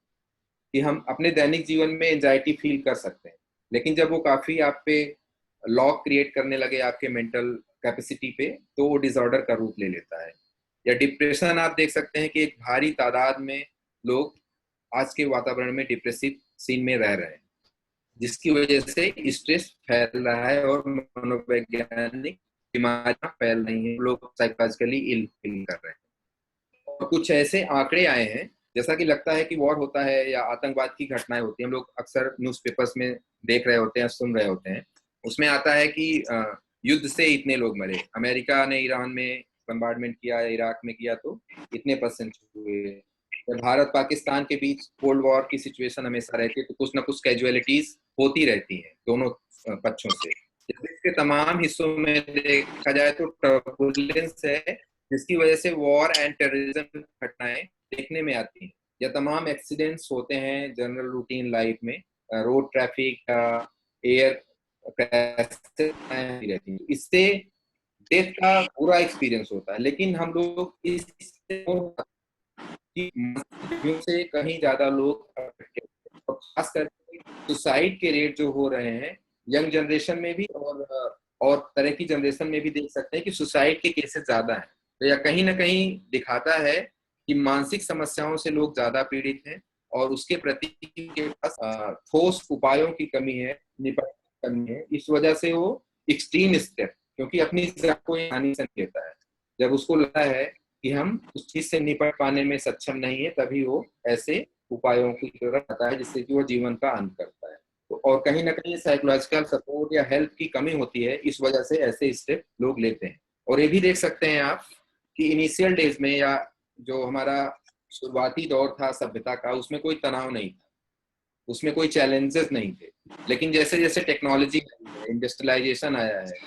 कि हम अपने दैनिक जीवन में एंजाइटी फील कर सकते हैं, लेकिन जब वो काफी आप पे लॉक क्रिएट करने लगे आपके मेंटल कैपेसिटी पे, तो वो डिसऑर्डर का रूप ले लेता है। या डिप्रेशन आप देख सकते हैं कि एक भारी तादाद में लोग आज के वातावरण में डिप्रेसिव सीन में रह रहे हैं, जिसकी वजह से स्ट्रेस फैल रहा है और मनोवैज्ञानिक बीमारियां फैल रही हैं, लोग साइकोलॉजिकली इल फील कर रहे हैं। और कुछ ऐसे आंकड़े आए हैं, जैसा कि लगता है कि वॉर होता है या आतंकवाद की घटनाएं होती हैं, हम लोग अक्सर न्यूज़पेपर्स में देख रहे होते हैं, सुन रहे होते हैं, उसमें आता है कि युद्ध से इतने लोग मरे, अमेरिका ने ईरान में बम्बार्डमेंट किया, इराक में किया तो इतने परसेंट हुए। भारत पाकिस्तान के बीच कोल्ड वॉर की सिचुएशन हमेशा रहती है, तो कुछ ना कुछ कैजुअलिटीज होती रहती हैं दोनों पक्षों से। इसके तमाम हिस्सों में देखा जाए तो टर्बुलेंस है, जिसकी वजह से वॉर एंड टेररिज्म घटनाएं देखने में आती हैं, या तमाम एक्सीडेंट्स होते हैं जनरल रूटीन लाइफ में, रोड ट्रैफिक, एयर क्रैश रहती है। इससे डेथ का बुरा एक्सपीरियंस होता है, लेकिन हम लोग इस से कहीं ज्यादा लोग और खास करके सुसाइड के रेट जो हो रहे हैं यंग जनरेशन में भी और तरह की जनरेशन में भी देख सकते हैं कि सुसाइड के केसेस ज्यादा हैं। तो यह कहीं ना कहीं दिखाता है कि मानसिक समस्याओं से लोग ज्यादा पीड़ित हैं और उसके प्रति के पास ठोस उपायों की कमी है, निपटने की कमी है। इस वजह से वो एक्सट्रीम स्टेप, क्योंकि अपनी जान को हानि से लेता है, जब उसको लगता है कि हम उस चीज से निपट पाने में सक्षम नहीं है, तभी वो ऐसे उपायों की जरूरत आता है जिससे कि वो जीवन का अंत करता है। तो और कहीं ना कहीं साइकोलॉजिकल सपोर्ट या हेल्प की कमी होती है, इस वजह से ऐसे स्टेप लोग लेते हैं। और ये भी देख सकते हैं आप कि इनिशियल डेज में या जो हमारा शुरुआती दौर था सभ्यता का, उसमें कोई तनाव नहीं था, उसमें कोई चैलेंजेस नहीं थे। लेकिन जैसे जैसे टेक्नोलॉजी, इंडस्ट्रियलाइजेशन आया है,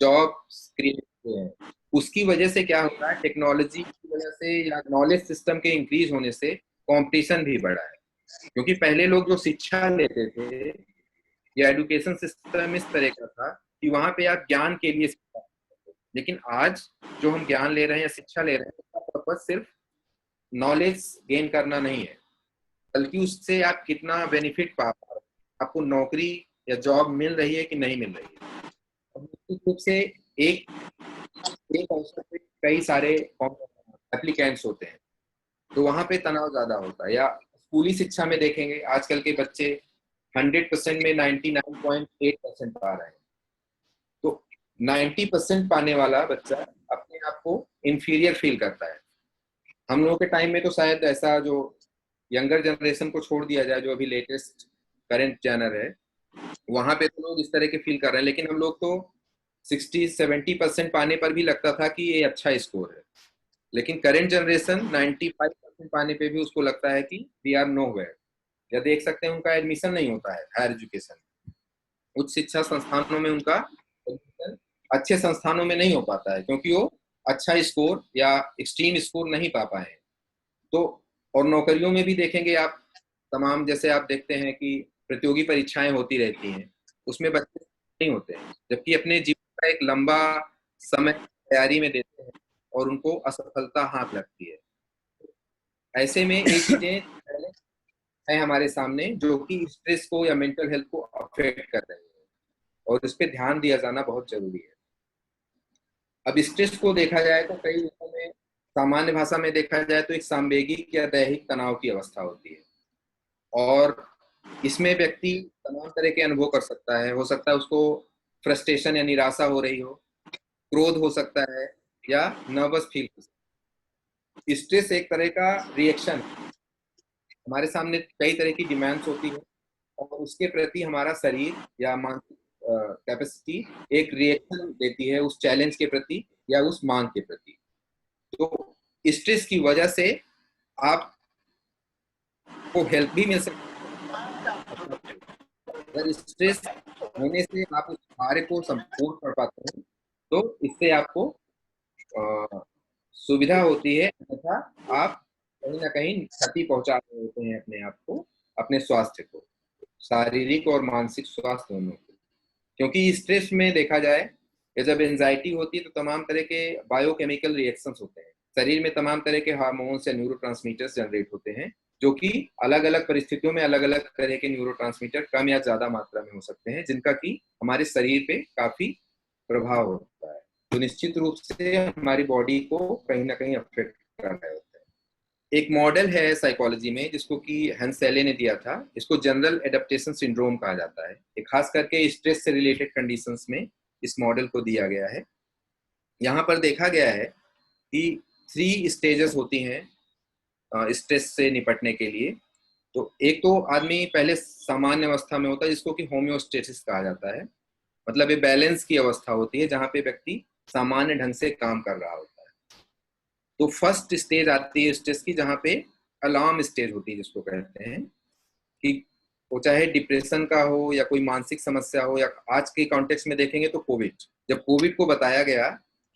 जॉब क्रिएट हुए हैं, उसकी वजह से क्या होता है, टेक्नोलॉजी की वजह से या नॉलेज सिस्टम के इंक्रीज होने से कंपटीशन भी बढ़ा है। क्योंकि पहले लोग जो शिक्षा लेते थे या एजुकेशन सिस्टम इस तरह का था कि वहां पे आप ज्ञान के लिए शिक्षा, लेकिन आज जो हम ज्ञान ले रहे हैं या शिक्षा ले रहे हैं, उसका पर्पज सिर्फ नॉलेज गेन करना नहीं है, बल्कि उससे आप कितना बेनिफिट पा रहे हैं, आपको नौकरी या जॉब मिल रही है कि नहीं मिल रही है। निश्चित रूप से एक एक अवसर पे कई सारे एप्लीकेंट्स होते हैं, तो वहां पे तनाव ज्यादा होता है। या स्कूली शिक्षा में देखेंगे, आजकल के बच्चे 100% में 99.8% पा रहे हैं, तो 90% पाने वाला बच्चा अपने आप को इंफीरियर फील करता है। हम लोगों के टाइम में तो शायद ऐसा, जो यंगर जनरेशन को छोड़ दिया जाए, जो अभी लेटेस्ट करंट जनर है, वहां पे तो लोग इस तरह के फील कर रहे हैं, लेकिन हम लोग तो 60-70% पाने पर भी लगता था कि ये अच्छा स्कोर है। लेकिन करंट जनरेशन 95% पाने पे भी उसको लगता है कि वी आर नो वेयर। या देख सकते हैं उनका एडमिशन नहीं होता है हायर एजुकेशन, उच्च शिक्षा संस्थानों में उनका एडमिशन अच्छे संस्थानों में नहीं हो पाता है, क्योंकि वो अच्छा स्कोर या एक्सट्रीम स्कोर नहीं पा पाए हैं। तो और नौकरियों में भी देखेंगे आप, तमाम जैसे आप देखते हैं कि प्रतियोगी परीक्षाएं होती रहती हैं, उसमें बच्चे नहीं होते हैं, जबकि अपने जीवन का एक लंबा समय तैयारी में देते हैं और उनको असफलता हाथ लगती है। ऐसे में ये चीजें है हमारे सामने, जो कि स्ट्रेस को या मेंटल हेल्थ को अफेक्ट कर रही है, और इस पे ध्यान दिया जाना बहुत जरूरी है। अब स्ट्रेस को देखा जाए तो कई रूपों में, सामान्य भाषा में देखा जाए तो एक सांवेगिक या दैहिक तनाव की अवस्था होती है, और इसमें व्यक्ति तमाम तरह के अनुभव कर सकता है। हो सकता है उसको फ्रस्ट्रेशन या निराशा हो रही हो, क्रोध हो सकता है, या नर्वस फील हो सकता है। स्ट्रेस एक तरह का रिएक्शन, हमारे सामने कई तरह की डिमांड्स होती है और उसके प्रति हमारा शरीर या मानसिक कैपेसिटी एक रिएक्शन देती है उस चैलेंज के प्रति या उस मांग के प्रति। तो स्ट्रेस की वजह से आपको हेल्प भी मिल सकती है। अगर स्ट्रेस होने से आप उस कार्य को संपूर्ण कर पाते हैं, तो इससे आपको अ, सुविधा होती है, अन्यथा आप कहीं ना कहीं क्षति पहुंचा रहे होते हैं अपने आप को, अपने स्वास्थ्य को। शारीरिक और मानसिक स्वास्थ्य दोनों को। क्योंकि स्ट्रेस में देखा जाए कि जब एंजाइटी होती है तो तमाम तरह के बायोकेमिकल रिएक्शंस होते हैं, शरीर में तमाम तरह के हार्मोन्स या न्यूरोट्रांसमीटर्स जनरेट होते हैं, जो कि अलग अलग परिस्थितियों में अलग अलग तरह के न्यूरोट्रांसमीटर कम या ज्यादा मात्रा में हो सकते हैं, जिनका कि हमारे शरीर पे काफी प्रभाव होता है, तो निश्चित रूप से हमारी बॉडी को कहीं ना कहीं अफेक्ट कर रहे होते हैं। एक मॉडल है साइकोलॉजी में जिसको कि हैंस सेले ने दिया था, इसको जनरल एडेप्टेशन सिंड्रोम कहा जाता है। ये खास करके स्ट्रेस से रिलेटेड कंडीशंस में इस मॉडल को दिया गया है। यहाँ पर देखा गया है कि 3 स्टेजेस होती हैं स्ट्रेस से निपटने के लिए। तो एक तो आदमी पहले सामान्य अवस्था में होता है, जिसको कि होम्योस्टेसिस कहा जाता है, मतलब ये बैलेंस की अवस्था होती है जहाँ पे व्यक्ति सामान्य ढंग से काम कर रहा होता है। तो फर्स्ट स्टेज आती है स्ट्रेस की, जहाँ पे अलार्म स्टेज होती है, जिसको कहते हैं कि वो चाहे डिप्रेशन का हो या कोई मानसिक समस्या हो, या आज के कॉन्टेक्स्ट में देखेंगे तो कोविड, जब कोविड को बताया गया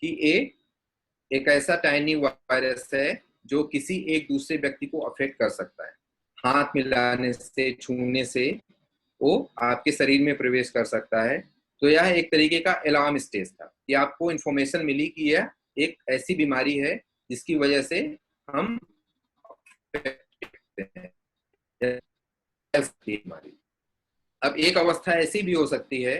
कि एक ऐसा टाइनी वायरस है जो किसी एक दूसरे व्यक्ति को अफेक्ट कर सकता है, हाथ मिलाने से, छूने से वो आपके शरीर में प्रवेश कर सकता है। तो यह एक तरीके का अलार्म स्टेज था कि आपको इंफॉर्मेशन मिली कि यह एक ऐसी बीमारी है जिसकी वजह से हम बीमारी। अब एक अवस्था ऐसी भी हो सकती है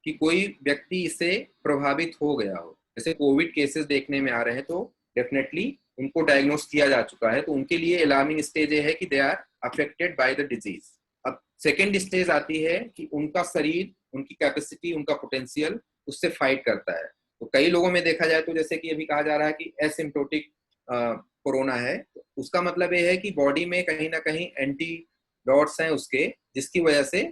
कि कोई व्यक्ति इससे प्रभावित हो गया हो, जैसे कोविड केसेस देखने में आ रहे हैं, तो डेफिनेटली उनको डायग्नोस किया जा चुका है, तो उनके लिए अलार्मिंग स्टेज है कि they are affected by the disease. अब सेकेंड स्टेज आती है कि उनका शरीर, उनकी कैपेसिटी, उनका पोटेंशियल उससे फाइट करता है। तो कई लोगों में देखा जाए तो जैसे कि अभी कहा जा रहा है कि एसिम्प्टोटिक कोरोना है, तो उसका मतलब ये है कि बॉडी में कहीं ना कहीं एंटीडॉट्स हैं उसके, जिसकी वजह से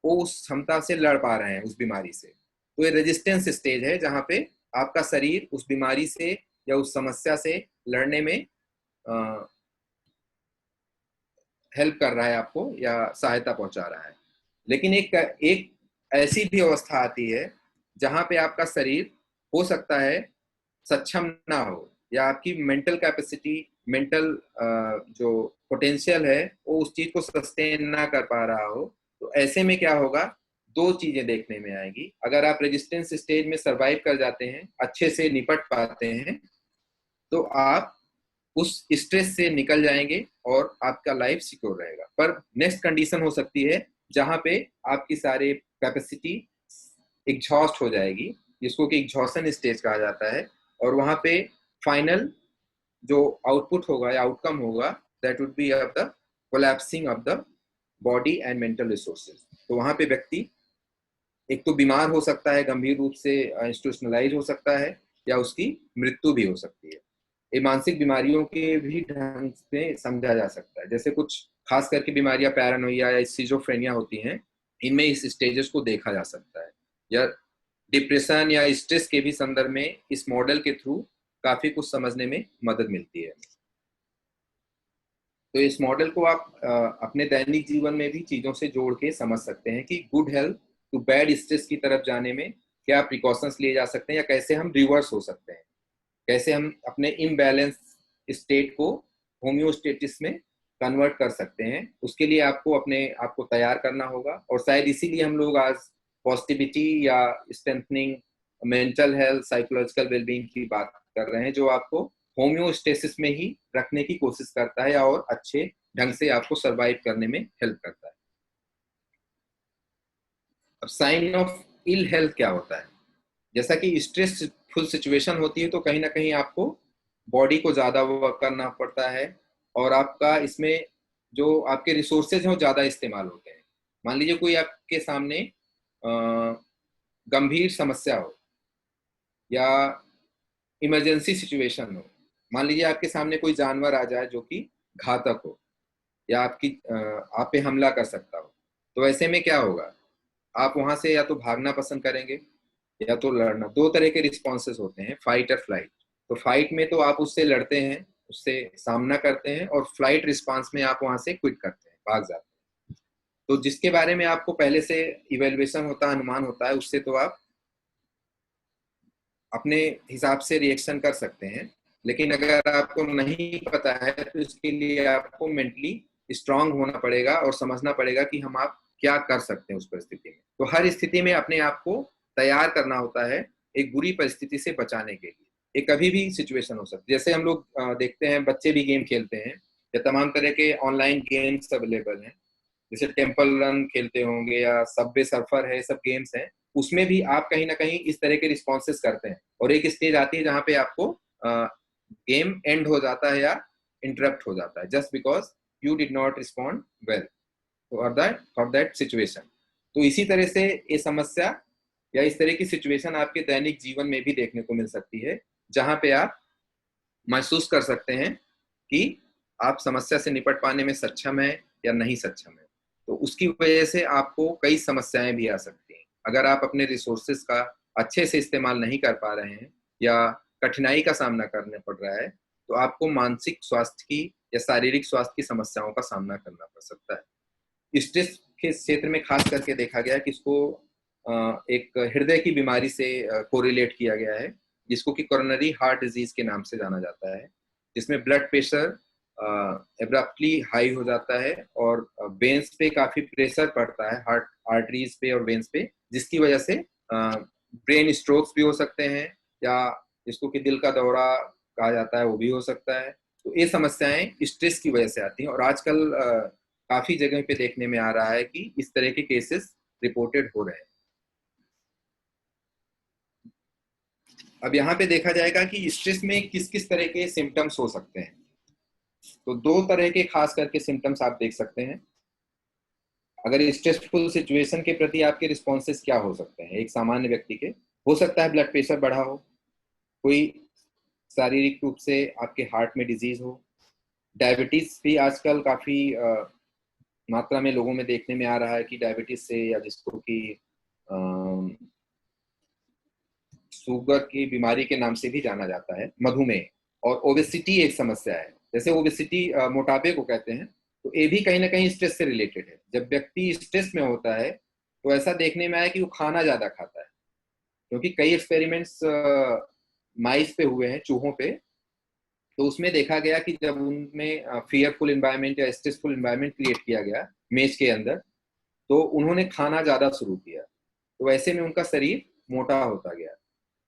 वो उस क्षमता से लड़ पा रहे हैं उस बीमारी से। तो ये रेजिस्टेंस स्टेज है जहाँ पे आपका शरीर उस बीमारी से या उस समस्या से लड़ने में हेल्प कर रहा है आपको या सहायता पहुंचा रहा है। लेकिन एक ऐसी भी अवस्था आती है जहाँ पे आपका शरीर हो सकता है सक्षम ना हो, या आपकी मेंटल कैपेसिटी, मेंटल जो पोटेंशियल है वो उस चीज को सस्टेन ना कर पा रहा हो। तो ऐसे में क्या होगा, 2 चीजें देखने में आएगी। अगर आप रेजिस्टेंस स्टेज में सरवाइव कर जाते हैं, अच्छे से निपट पाते हैं, तो आप उस स्ट्रेस से निकल जाएंगे और आपका लाइफ सिक्योर रहेगा। पर नेक्स्ट कंडीशन हो सकती है जहां पे आपकी सारे कैपेसिटी एग्जॉस्ट हो जाएगी, जिसको कि एग्जॉशन स्टेज कहा जाता है, और वहां पे फाइनल जो आउटपुट होगा या आउटकम होगा, that would be of the collapsing of the body and mental resources. तो वहां पे व्यक्ति एक तो बीमार हो सकता है, गंभीर रूप से इंस्टीट्यूशनलाइज हो सकता है, या उसकी मृत्यु भी हो सकती है। ये मानसिक बीमारियों के भी ढंग से समझा जा सकता है, जैसे कुछ खास करके बीमारियां पैरानोइया या सिजोफ्रेनिया होती हैं, इनमें इस स्टेजेस को देखा जा सकता है। या डिप्रेशन या स्ट्रेस के भी संदर्भ में इस मॉडल के थ्रू काफी कुछ समझने में मदद मिलती है। तो इस मॉडल को आप अपने दैनिक जीवन में भी चीजों से जोड़ के समझ सकते हैं कि good health to bad stress की तरफ जाने में क्या प्रिकॉशंस लिए जा सकते हैं, या कैसे हम रिवर्स हो सकते हैं, कैसे हम अपने इम्बैलेंस स्टेट को होम्योस्टेटिस में कन्वर्ट कर सकते हैं। उसके लिए आपको अपने आप को तैयार करना होगा, और शायद इसीलिए हम लोग आज पॉजिटिविटी या strengthening mental health, psychological wellbeing की बात कर रहे हैं, जो आपको होम्योस्टेसिस में ही रखने की कोशिश करता है और अच्छे ढंग से आपको सरवाइव करने में हेल्प करता है। अब साइन ऑफ इल हेल्थ क्या होता है? जैसा कि स्ट्रेसफुल सिचुएशन होती है तो कहीं ना कहीं आपको बॉडी को ज़्यादा वर्क करना पड़ता है, और आपका इसमें जो आपके रिसोर्सेज हैं वो ज़्यादा इस्तेमाल होते हैं। मान लीजिए कोई आपके सामने गंभीर समस्या हो या इमरजेंसी सिचुएशन हो, मान लीजिए आपके सामने कोई जानवर आ जाए जो कि घातक हो या आप पे हमला कर सकता हो, तो ऐसे में क्या होगा, आप वहां से या तो भागना पसंद करेंगे या तो लड़ना। 2 तरह के रिस्पॉन्सेज होते हैं, फाइट और फ्लाइट। तो फाइट में तो आप उससे लड़ते हैं, उससे सामना करते हैं, और फ्लाइट रिस्पॉन्स में आप वहां से क्विट करते हैं, भाग जाते हैं। तो जिसके बारे में आपको पहले से इवेल्युएशन होता है, अनुमान होता है, उससे तो आप अपने हिसाब से रिएक्शन कर सकते हैं। लेकिन अगर आपको नहीं पता है तो इसके लिए आपको मेंटली स्ट्रांग होना पड़ेगा और समझना पड़ेगा कि हम आप क्या कर सकते हैं उस परिस्थिति में। तो हर स्थिति में अपने आप को तैयार करना होता है एक बुरी परिस्थिति से बचाने के लिए। ये कभी भी सिचुएशन हो सकती है। जैसे हम लोग देखते हैं बच्चे भी गेम खेलते हैं या तमाम तरह के ऑनलाइन गेम्स अवेलेबल हैं, जैसे टेम्पल रन खेलते होंगे या सबवे सर्फर है, सब गेम्स हैं। उसमें भी आप कहीं ना कहीं इस तरह के रिस्पॉन्सेस करते हैं और एक स्टेज आती है जहां पे आपको गेम एंड हो जाता है या इंटरप्ट हो जाता है just because you did not respond well for that situation. तो इसी तरह से ये समस्या या इस तरह की सिचुएशन आपके दैनिक जीवन में भी देखने को मिल सकती है, जहां पे आप महसूस कर सकते हैं कि आप समस्या से निपट पाने में सक्षम है या नहीं सक्षम है। तो उसकी वजह से आपको कई समस्याएं भी आ सकती हैं। अगर आप अपने रिसोर्सेज का अच्छे से इस्तेमाल नहीं कर पा रहे हैं या कठिनाई का सामना करना पड़ रहा है, तो आपको मानसिक स्वास्थ्य की या शारीरिक स्वास्थ्य की समस्याओं का सामना करना पड़ सकता है। स्ट्रेस के क्षेत्र में खास करके देखा गया कि इसको एक हृदय की बीमारी से कोरिलेट किया गया है, जिसको कि कोरोनरी हार्ट डिजीज के नाम से जाना जाता है, जिसमें ब्लड प्रेशर एब्रप्टली हाई हो जाता है और वेन्स पे काफी प्रेशर पड़ता है, हार्ट आर्टरीज पे और वेन्स पे, जिसकी वजह से ब्रेन स्ट्रोक्स भी हो सकते हैं या जिसको कि दिल का दौरा कहा जाता है वो भी हो सकता है। तो ये समस्याएं स्ट्रेस की वजह से आती हैं और आजकल काफी जगह पे देखने में आ रहा है कि इस तरह के केसेस रिपोर्टेड हो रहे हैं। अब यहाँ पे देखा जाएगा कि स्ट्रेस में किस किस तरह के सिम्टम्स हो सकते हैं। तो दो तरह के खास करके सिम्टम्स आप देख सकते हैं। अगर स्ट्रेसफुल सिचुएशन के प्रति आपके रिस्पॉन्सेस क्या हो सकते हैं, एक सामान्य व्यक्ति के हो सकता है ब्लड प्रेशर बढ़ा हो, कोई शारीरिक रूप से आपके हार्ट में डिजीज हो, डायबिटीज भी आजकल काफी मात्रा में लोगों में देखने में आ रहा है कि डायबिटीज से या जिसको कि शुगर की बीमारी के नाम से भी जाना जाता है, मधुमेह और ओबेसिटी एक समस्या है। जैसे ओबेसिटी मोटापे को कहते हैं, तो ये भी कहीं ना कहीं स्ट्रेस से रिलेटेड है। जब व्यक्ति स्ट्रेस में होता है तो ऐसा देखने में आया कि वो खाना ज्यादा खाता है, क्योंकि कई एक्सपेरिमेंट्स माइस पे हुए हैं, चूहों पे। तो उसमें देखा गया कि जब उनमें फियरफुल इन्वायरमेंट या स्ट्रेसफुल इन्वायरमेंट क्रिएट किया गया मेज के अंदर, तो उन्होंने खाना ज्यादा शुरू किया, तो ऐसे में उनका शरीर मोटा होता गया।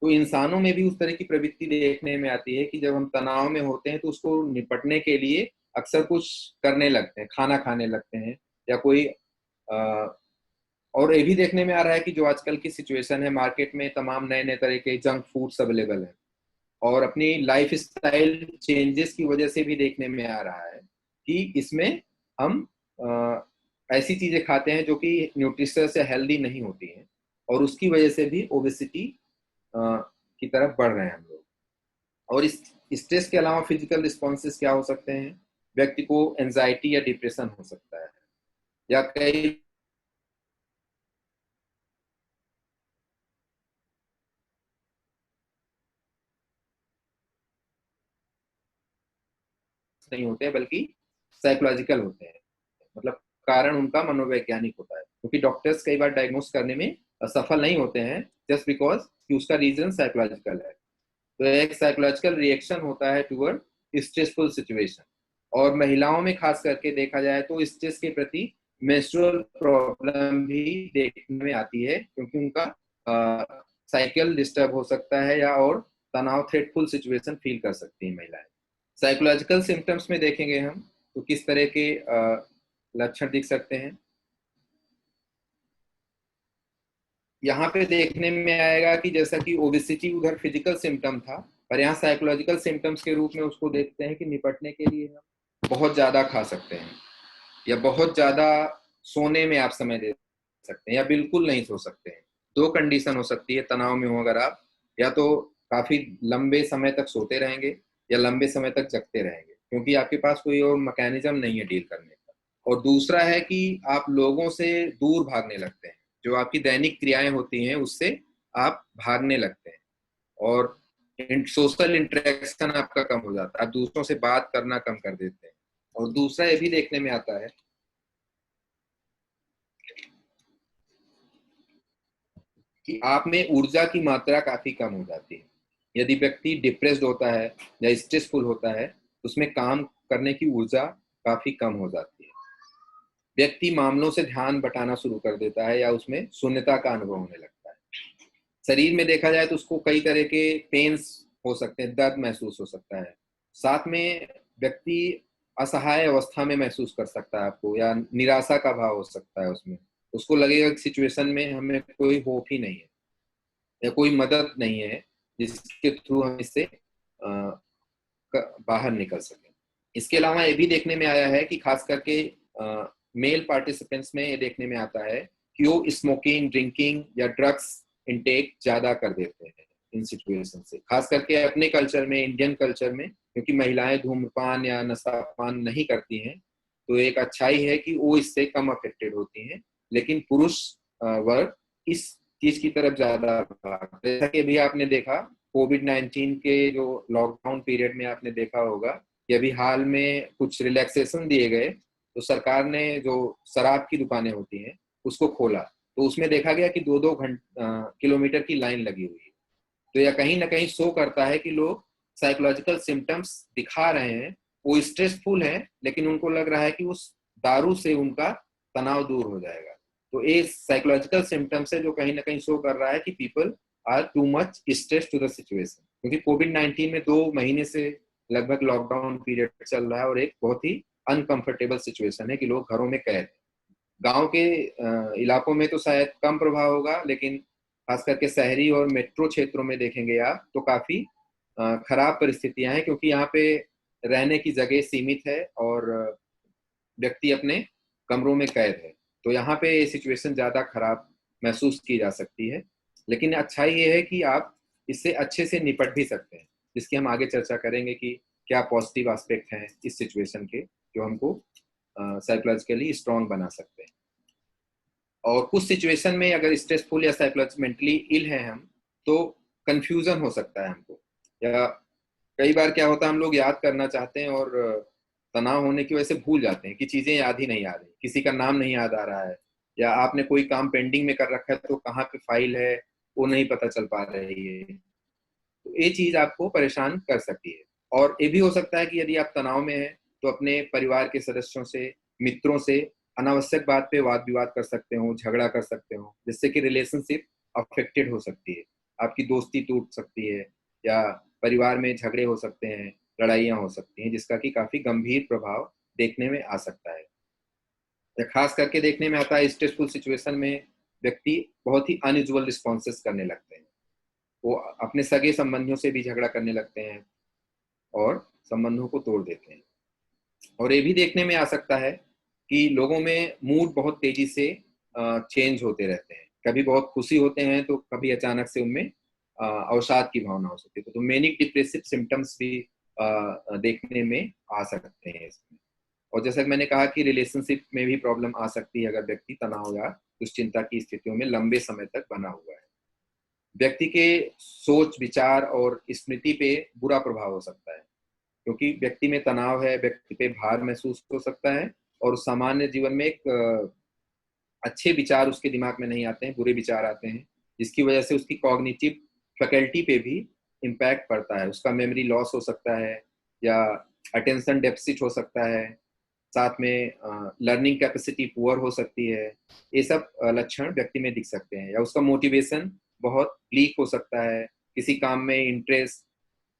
तो इंसानों में भी उस तरह की प्रवृत्ति देखने में आती है कि जब हम तनाव में होते हैं तो उसको निपटने के लिए अक्सर कुछ करने लगते हैं, खाना खाने लगते हैं या कोई और ये भी देखने में आ रहा है कि जो आजकल की सिचुएशन है, मार्केट में तमाम नए नए तरह के जंक फूड्स अवेलेबल हैं और अपनी लाइफ स्टाइल चेंजेस की वजह से भी देखने में आ रहा है कि इसमें हम ऐसी चीजें खाते हैं जो कि न्यूट्रिशियस या हेल्दी नहीं होती हैं और उसकी वजह से भी ओबेसिटी की तरफ बढ़ रहे हैं हम लोग। और इस स्ट्रेस के अलावा फिजिकल रिस्पॉन्सेस क्या हो सकते हैं, व्यक्ति को एंजाइटी या डिप्रेशन हो सकता है या कई नहीं होते हैं बल्कि साइकोलॉजिकल होते हैं, मतलब कारण उनका मनोवैज्ञानिक होता है, क्योंकि डॉक्टर्स कई बार डायग्नोस करने में सफल नहीं होते हैं जस्ट बिकॉज कि उसका रीजन साइकोलॉजिकल है। तो एक साइकोलॉजिकल रिएक्शन होता है टुवर्ड स्ट्रेसफुल सिचुएशन। और महिलाओं में खास करके देखा जाए तो स्ट्रेस के प्रति मेंस्ट्रुअल प्रॉब्लम भी देखने में आती है, क्योंकि उनका साइकिल डिस्टर्ब हो सकता है या और तनाव थ्रेटफुल सिचुएशन फील कर सकती है महिलाएं। साइकोलॉजिकल सिम्टम्स में देखेंगे हम तो किस तरह के लक्षण दिख सकते हैं। यहाँ पे देखने में आएगा कि जैसा कि ओबेसिटी उधर फिजिकल सिम्टम था, पर यहाँ साइकोलॉजिकल सिम्टम्स के रूप में उसको देखते हैं कि निपटने के लिए हम बहुत ज्यादा खा सकते हैं या बहुत ज्यादा सोने में आप समय दे सकते हैं या बिल्कुल नहीं सो सकते हैं। दो कंडीशन हो सकती है तनाव में हो अगर आप, या तो काफी लंबे समय तक सोते रहेंगे या लंबे समय तक जगते रहेंगे, क्योंकि आपके पास कोई और मैकेनिज्म नहीं है डील करने का। और दूसरा है कि आप लोगों से दूर भागने लगते हैं, जो आपकी दैनिक क्रियाएं होती हैं उससे आप भागने लगते हैं और सोशल इंटरेक्शन आपका कम हो जाता है, आप दूसरों से बात करना कम कर देते हैं। और दूसरा ये भी देखने में आता है कि आप में ऊर्जा की मात्रा काफी कम हो जाती है। यदि व्यक्ति डिप्रेस्ड होता है या स्ट्रेसफुल होता है, उसमें काम करने की ऊर्जा काफी कम हो जाती है। व्यक्ति मामलों से ध्यान बटाना शुरू कर देता है या उसमें शून्यता का अनुभव होने लगता है। शरीर में देखा जाए तो उसको कई तरह के पेन्स हो सकते हैं, दर्द महसूस हो सकता है। साथ में व्यक्ति असहाय अवस्था में महसूस कर सकता है आपको, या निराशा का भाव हो सकता है उसमें। उसको लगेगा कि सिचुएशन में हमें कोई होप ही नहीं है या कोई मदद नहीं है जिसके थ्रू हम इससे बाहर निकल सकें। इसके अलावा ये भी देखने में आया है कि खास करके मेल पार्टिसिपेंट्स में ये देखने में आता है कि वो स्मोकिंग, ड्रिंकिंग या ड्रग्स इनटेक ज्यादा कर देते हैं इन सिचुएशन से। खास करके अपने कल्चर में, इंडियन कल्चर में, क्योंकि महिलाएं धूम्रपान या नशापान नहीं करती हैं, तो एक अच्छाई है कि वो इससे कम अफेक्टेड होती हैं। लेकिन पुरुष वर्ग इस चीज की तरफ ज्यादा भागते हैं। जैसा कि अभी आपने देखा कोविड-19 के जो लॉकडाउन पीरियड में आपने देखा होगा कि अभी हाल में कुछ रिलैक्सेशन दिए गए, तो सरकार ने जो शराब की दुकानें होती हैं उसको खोला, तो उसमें देखा गया कि 2-2 किलोमीटर की लाइन लगी हुई है। तो यह कहीं ना कहीं शो करता है कि लोग साइकोलॉजिकल सिम्टम्स दिखा रहे हैं, वो स्ट्रेसफुल है, लेकिन उनको लग रहा है कि उस दारू से उनका तनाव दूर हो जाएगा। तो ये साइकोलॉजिकल सिम्टम्स है जो कहीं ना कहीं शो कर रहा है कि people are too much stress to the situation. क्योंकि कोविड-19 में 2 महीने से लगभग लॉकडाउन पीरियड चल रहा है और एक बहुत ही अनकंफर्टेबल सिचुएशन है कि लोग घरों में कैद हैं। गांव के इलाकों में तो शायद कम प्रभाव होगा, लेकिन खास करके शहरी और मेट्रो क्षेत्रों में देखेंगे आप तो काफी खराब परिस्थितियां हैं, क्योंकि यहाँ पे रहने की जगह सीमित है और व्यक्ति अपने कमरों में कैद है। तो यहाँ पे ये सिचुएशन ज्यादा खराब महसूस की जा सकती है। लेकिन अच्छाई ये है कि आप इससे अच्छे से निपट भी सकते हैं, जिसकी हम आगे चर्चा करेंगे कि क्या पॉजिटिव एस्पेक्ट हैं इस सिचुएशन के जो हमको साइकोलॉजिकली स्ट्रांग बना सकते हैं। और कुछ सिचुएशन में अगर स्ट्रेसफुल या साइकोलॉजिकली इल हैं हम, तो कंफ्यूजन हो सकता है हमको, या कई बार क्या होता है हम लोग याद करना चाहते हैं और तनाव होने की वजह से भूल जाते हैं कि चीजें याद ही नहीं आ रही, किसी का नाम नहीं याद आ रहा है, या आपने कोई काम पेंडिंग में कर रखा है तो कहाँ पे फाइल है वो नहीं पता चल पा रही है। तो ये चीज आपको परेशान कर सकती है। और ये भी हो सकता है कि यदि आप तनाव में हैं तो अपने परिवार के सदस्यों से, मित्रों से अनावश्यक बात पे वाद विवाद कर सकते हो, झगड़ा कर सकते हो, जिससे कि रिलेशनशिप अफेक्टेड हो सकती है, आपकी दोस्ती टूट सकती है, या परिवार में झगड़े हो सकते हैं, लड़ाइयाँ हो सकती हैं, जिसका कि काफी गंभीर प्रभाव देखने में आ सकता है। या खास करके देखने में आता है स्ट्रेसफुल सिचुएशन में व्यक्ति बहुत ही अनयूजुअल रिस्पॉन्सेस करने लगते हैं। वो अपने सगे संबंधियों से भी झगड़ा करने लगते हैं और संबंधों को तोड़ देते हैं। और ये भी देखने में आ सकता है कि लोगों में मूड बहुत तेजी से चेंज होते रहते हैं। कभी बहुत खुशी होते हैं तो कभी अचानक से उनमें अवसाद की भावना हो सकती है। तो मेनिक डिप्रेसिव सिम्टम्स भी देखने में आ सकते हैं इसमें। और जैसा कि मैंने कहा कि रिलेशनशिप में भी प्रॉब्लम आ सकती है अगर व्यक्ति तनाव या दुश्चिंता की स्थितियों में लंबे समय तक बना हुआ है। व्यक्ति के सोच, विचार और स्मृति पे बुरा प्रभाव हो सकता है, क्योंकि व्यक्ति में तनाव है, व्यक्ति पे भार महसूस हो सकता है और सामान्य जीवन में एक अच्छे विचार उसके दिमाग में नहीं आते हैं, बुरे विचार आते हैं, जिसकी वजह से उसकी कॉग्निटिव फैकल्टी पे भी इम्पैक्ट पड़ता है। उसका मेमोरी लॉस हो सकता है या अटेंशन डेफिसिट हो सकता है, साथ में लर्निंग कैपेसिटी पुअर हो सकती है। ये सब लक्षण व्यक्ति में दिख सकते हैं। या उसका मोटिवेशन बहुत वीक हो सकता है, किसी काम में इंटरेस्ट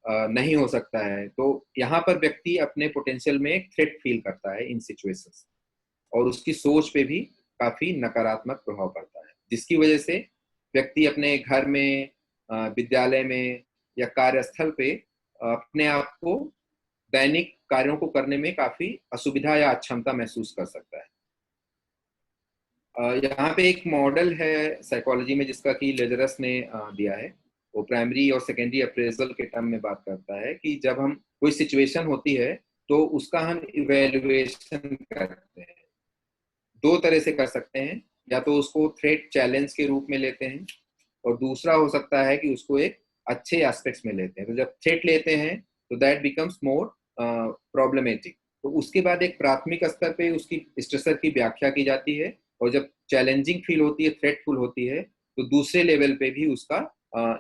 नहीं हो सकता है। तो यहाँ पर व्यक्ति अपने पोटेंशियल में एक थ्रेट फील करता है इन सिचुएशंस, और उसकी सोच पे भी काफी नकारात्मक प्रभाव पड़ता है, जिसकी वजह से व्यक्ति अपने घर में, विद्यालय में या कार्यस्थल पे अपने आप को दैनिक कार्यों को करने में काफी असुविधा या अक्षमता महसूस कर सकता है। यहाँ पे एक मॉडल है साइकोलॉजी में जिसका कि लेजरस ने दिया है। वो प्राइमरी और सेकेंडरी अप्रेजल के टर्म में बात करता है कि जब हम कोई सिचुएशन होती है तो उसका हम इवेल्युएशन करते हैं। 2 तरह से कर सकते हैं, या तो उसको थ्रेट चैलेंज के रूप में लेते हैं, और दूसरा हो सकता है कि उसको एक अच्छे एस्पेक्ट्स में लेते हैं। तो जब थ्रेट लेते हैं तो दैट बिकम्स मोर प्रॉब्लमेटिक। तो उसके बाद एक प्राथमिक स्तर पे उसकी स्ट्रेसर की व्याख्या की जाती है, और जब चैलेंजिंग फील होती है, थ्रेटफुल होती है, तो दूसरे लेवल पे भी उसका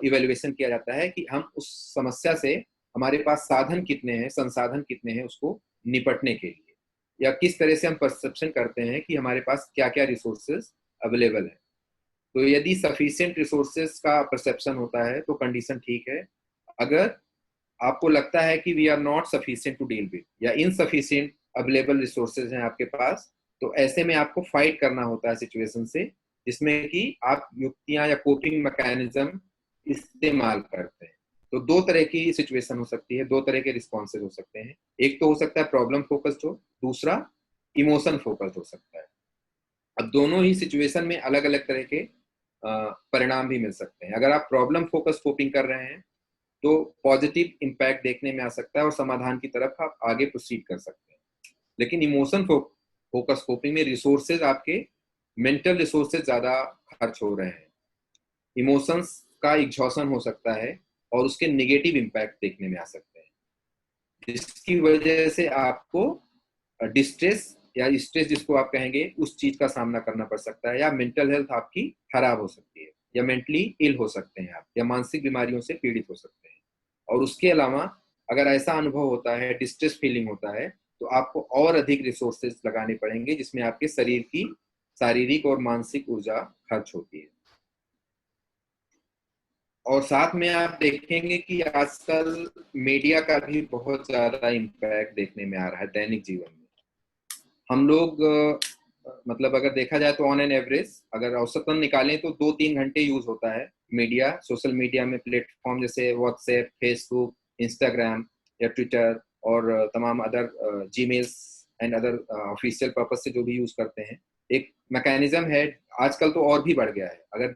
इवेल्युएशन किया जाता है कि हम उस समस्या से, हमारे पास साधन कितने हैं, संसाधन कितने हैं उसको निपटने के लिए, या किस तरह से हम परसेप्शन करते हैं कि हमारे पास क्या क्या रिसोर्सेज अवेलेबल है। तो यदि सफिशिएंट रिसोर्सेज का परसेप्शन होता है तो कंडीशन ठीक है। अगर आपको लगता है कि we are not sufficient to deal with या इनसफिशिएंट अवेलेबल रिसोर्सेज हैं आपके पास, तो ऐसे में आपको फाइट करना होता है सिचुएशन से, जिसमें कि आप युक्तियां या कोपिंग मैकेनिज्म इस्तेमाल करते हैं। तो दो तरह की सिचुएशन हो सकती है, दो तरह के रिस्पॉन्सेज हो सकते हैं। एक तो हो सकता है प्रॉब्लम फोकस्ड हो, दूसरा इमोशन फोकस्ड हो सकता है। अब दोनों ही सिचुएशन में अलग अलग तरह के परिणाम भी मिल सकते हैं। अगर आप प्रॉब्लम फोकस कोपिंग कर रहे हैं तो पॉजिटिव इम्पैक्ट देखने में आ सकता है और समाधान की तरफ आप आगे प्रोसीड कर सकते हैं। लेकिन इमोशन फोकस कोपिंग में रिसोर्सेज, आपके मेंटल रिसोर्सेज ज्यादा खर्च हो रहे हैं, इमोशंस का एग्जॉशन हो सकता है और उसके नेगेटिव इम्पैक्ट देखने में आ सकते हैं, जिसकी वजह से आपको डिस्ट्रेस या स्ट्रेस जिसको आप कहेंगे उस चीज का सामना करना पड़ सकता है, या मेंटल हेल्थ आपकी खराब हो सकती है, या मेंटली इल हो सकते हैं आप, या मानसिक बीमारियों से पीड़ित हो सकते हैं। और उसके अलावा अगर ऐसा अनुभव होता है, डिस्ट्रेस फीलिंग होता है, तो आपको और अधिक रिसोर्सेज लगाने पड़ेंगे, जिसमें आपके शरीर की शारीरिक और मानसिक ऊर्जा खर्च होती है। और साथ में आप देखेंगे कि आजकल मीडिया का भी बहुत ज्यादा इम्पैक्ट देखने में आ रहा है दैनिक जीवन में। हम लोग मतलब अगर देखा जाए तो ऑन एन एवरेज अगर औसतन निकालें तो 2-3 घंटे यूज होता है मीडिया, सोशल मीडिया में प्लेटफॉर्म जैसे व्हाट्सएप, फेसबुक, इंस्टाग्राम या ट्विटर और तमाम other Gmails and other official purpose से जो भी यूज करते हैं। एक मैकेनिज्म है, आजकल तो और भी बढ़ गया है। अगर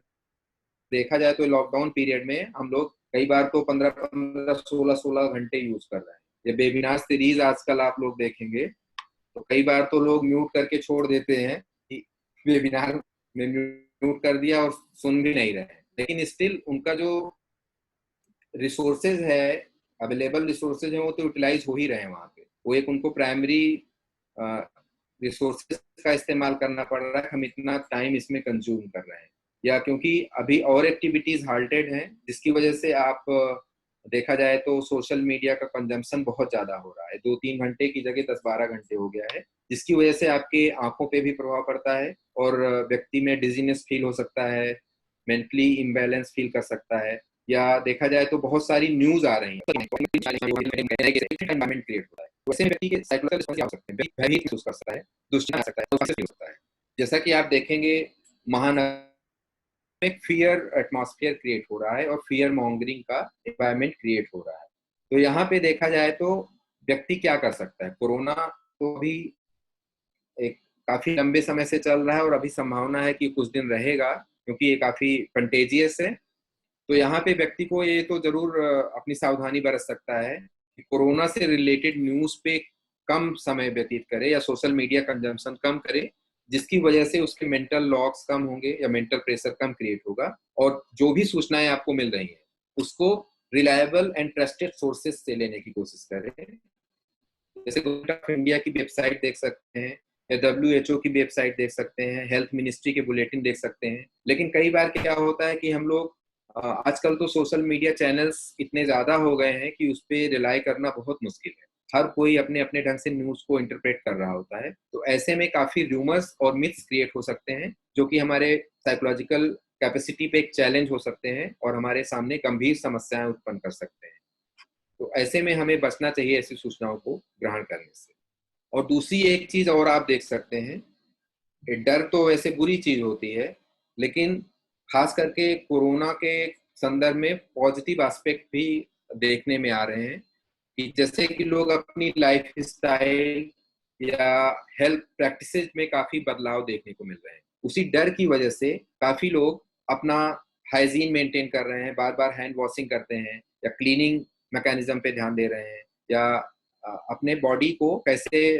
देखा जाए तो लॉकडाउन पीरियड में हम लोग कई बार तो 15-15, 16-16 घंटे यूज कर रहे हैं। ये वेबिनार सीरीज आजकल आप लोग देखेंगे तो कई बार तो लोग म्यूट करके छोड़ देते हैं कि वेबिनार में म्यूट कर दिया और सुन भी नहीं रहे हैं, लेकिन स्टिल उनका जो रिसोर्सेज है, अवेलेबल रिसोर्सेज है, वो तो यूटिलाइज हो ही रहे हैं वहां पे। वो एक उनको प्राइमरी रिसोर्सेज का इस्तेमाल करना पड़ रहा है, हम इतना टाइम इसमें कंज्यूम कर रहे हैं, या क्योंकि अभी और एक्टिविटीज हाल्टेड हैं, जिसकी वजह से आप देखा जाए तो सोशल मीडिया का कंजम्पशन बहुत ज्यादा हो रहा है। 2-3 घंटे की जगह 10-12 घंटे हो गया है, जिसकी वजह से आपके आंखों पे भी प्रभाव पड़ता है और व्यक्ति में डिजीनेस फील हो सकता है, मेंटली इम्बैलेंस फील कर सकता है, या देखा जाए तो बहुत सारी न्यूज आ रही है एनवायरमेंट क्रिएट होता है। वैसे में व्यक्ति के साइकोलॉजिकल रिस्पॉन्स आ सकते हैं, भयभीत महसूस कर सकता है, दुश्मन आ सकता है, फील हो सकता है। जैसा कि आप देखेंगे महानगर में फियर एटमॉस्फेयर क्रिएट हो रहा है और फियर मॉन्गरिंग का एनवायरमेंट क्रिएट हो रहा है। तो यहाँ पे देखा जाए तो व्यक्ति क्या कर सकता है। कोरोना तो अभी एक काफी लंबे समय से चल रहा है और अभी संभावना है कि कुछ दिन रहेगा, क्योंकि ये काफी कंटेजियस है। तो यहाँ पे व्यक्ति को ये तो जरूर अपनी सावधानी बरत सकता है कि कोरोना से रिलेटेड न्यूज पे कम समय व्यतीत करे या सोशल मीडिया कंजम्पशन कम करे, जिसकी वजह से उसके मेंटल लॉक्स कम होंगे या मेंटल प्रेशर कम क्रिएट होगा। और जो भी सूचनाएं आपको मिल रही हैं उसको रिलायबल एंड ट्रस्टेड सोर्सेज से लेने की कोशिश करें। जैसे गवर्नमेंट ऑफ इंडिया की वेबसाइट देख सकते हैं, या WHO की वेबसाइट देख सकते हैं, हेल्थ मिनिस्ट्री के बुलेटिन देख सकते हैं। लेकिन कई बार क्या होता है कि हम लोग आजकल तो सोशल मीडिया चैनल्स इतने ज्यादा हो गए हैं कि उस पर रिलाई करना बहुत मुश्किल है। हर कोई अपने अपने ढंग से न्यूज को इंटरप्रेट कर रहा होता है, तो ऐसे में काफी रूमर्स और मिथ्स क्रिएट हो सकते हैं, जो कि हमारे साइकोलॉजिकल कैपेसिटी पे एक चैलेंज हो सकते हैं और हमारे सामने गंभीर समस्याएं उत्पन्न कर सकते हैं। तो ऐसे में हमें बचना चाहिए ऐसी सूचनाओं को ग्रहण करने से। और दूसरी एक चीज और आप देख सकते हैं, डर तो वैसे बुरी चीज होती है, लेकिन खास करके कोरोना के संदर्भ में पॉजिटिव एस्पेक्ट भी देखने में आ रहे हैं, कि जैसे कि लोग अपनी लाइफ स्टाइल या हेल्थ प्रैक्टिसेस में काफी बदलाव देखने को मिल रहे हैं। उसी डर की वजह से काफी लोग अपना हाइजीन मेंटेन कर रहे हैं, बार बार हैंड वॉशिंग करते हैं, या क्लीनिंग मैकेनिज्म पे ध्यान दे रहे हैं, या अपने बॉडी को कैसे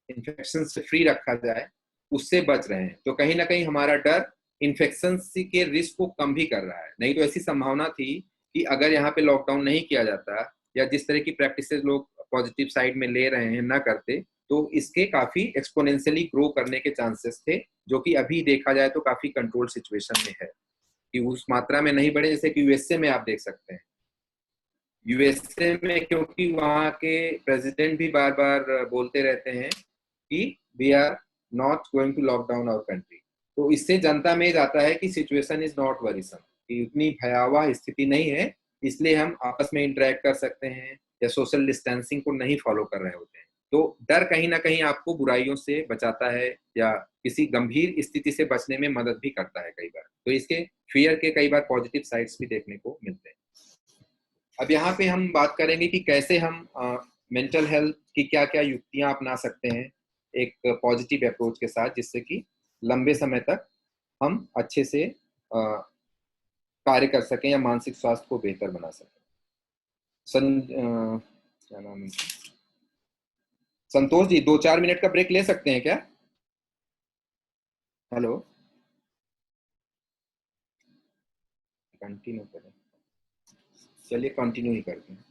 इन्फेक्शन से फ्री रखा जाए उससे बच रहे हैं। तो कहीं ना कहीं हमारा डर इन्फेक्शन के रिस्क को कम भी कर रहा है। नहीं तो ऐसी संभावना थी कि अगर यहाँ पे लॉकडाउन नहीं किया जाता या जिस तरह की प्रैक्टिसेस लोग पॉजिटिव साइड में ले रहे हैं ना करते, तो इसके काफी एक्सपोनेंशियली ग्रो करने के चांसेस थे, जो कि अभी देखा जाए तो काफी कंट्रोल सिचुएशन में है, कि उस मात्रा में नहीं बढ़े जैसे कि USA में आप देख सकते हैं। यूएसए में क्योंकि वहाँ के प्रेसिडेंट भी बार बार बोलते रहते हैं कि we are not going to lock down our country, तो इससे जनता में जाता है कि सिचुएशन इज नॉट वरीसम, कि उतनी भयावह स्थिति नहीं है, इसलिए हम आपस में इंटरेक्ट कर सकते हैं या सोशल डिस्टेंसिंग को नहीं फॉलो कर रहे होते हैं। तो डर कहीं ना कहीं आपको बुराइयों से बचाता है या किसी गंभीर स्थिति से बचने में मदद भी करता है कई बार। तो इसके फियर के कई बार पॉजिटिव साइड्स भी देखने को मिलते हैं। अब यहाँ पे हम बात करेंगे कि कैसे हम मेंटल हेल्थ की क्या क्या युक्तियां अपना सकते हैं एक पॉजिटिव अप्रोच के साथ, जिससे कि लंबे समय तक हम अच्छे से कार्य कर सकें या मानसिक स्वास्थ्य को बेहतर बना सकें। क्या नाम है, संतोष जी 2-4 मिनट का ब्रेक ले सकते हैं क्या? हेलो, कंटिन्यू करें, चलिए कंटिन्यू ही करते हैं।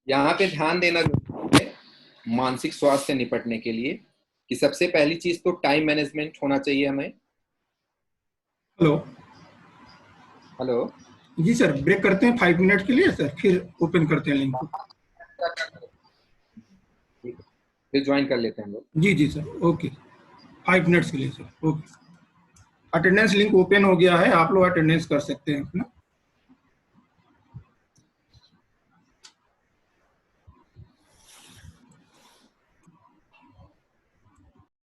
यहाँ पे ध्यान देना जरूरी है मानसिक स्वास्थ्य से निपटने के लिए कि सबसे पहली चीज तो टाइम मैनेजमेंट होना चाहिए हमें। हेलो। हेलो जी सर, ब्रेक करते हैं 5 मिनट के लिए सर, फिर ओपन करते हैं लिंक को। फिर ज्वाइन कर लेते हैं हम लोग। जी जी सर, ओके, 5 मिनट्स के लिए sir, okay. Attendance link open हो गया है, आप लोग अटेंडेंस कर सकते हैं अपना।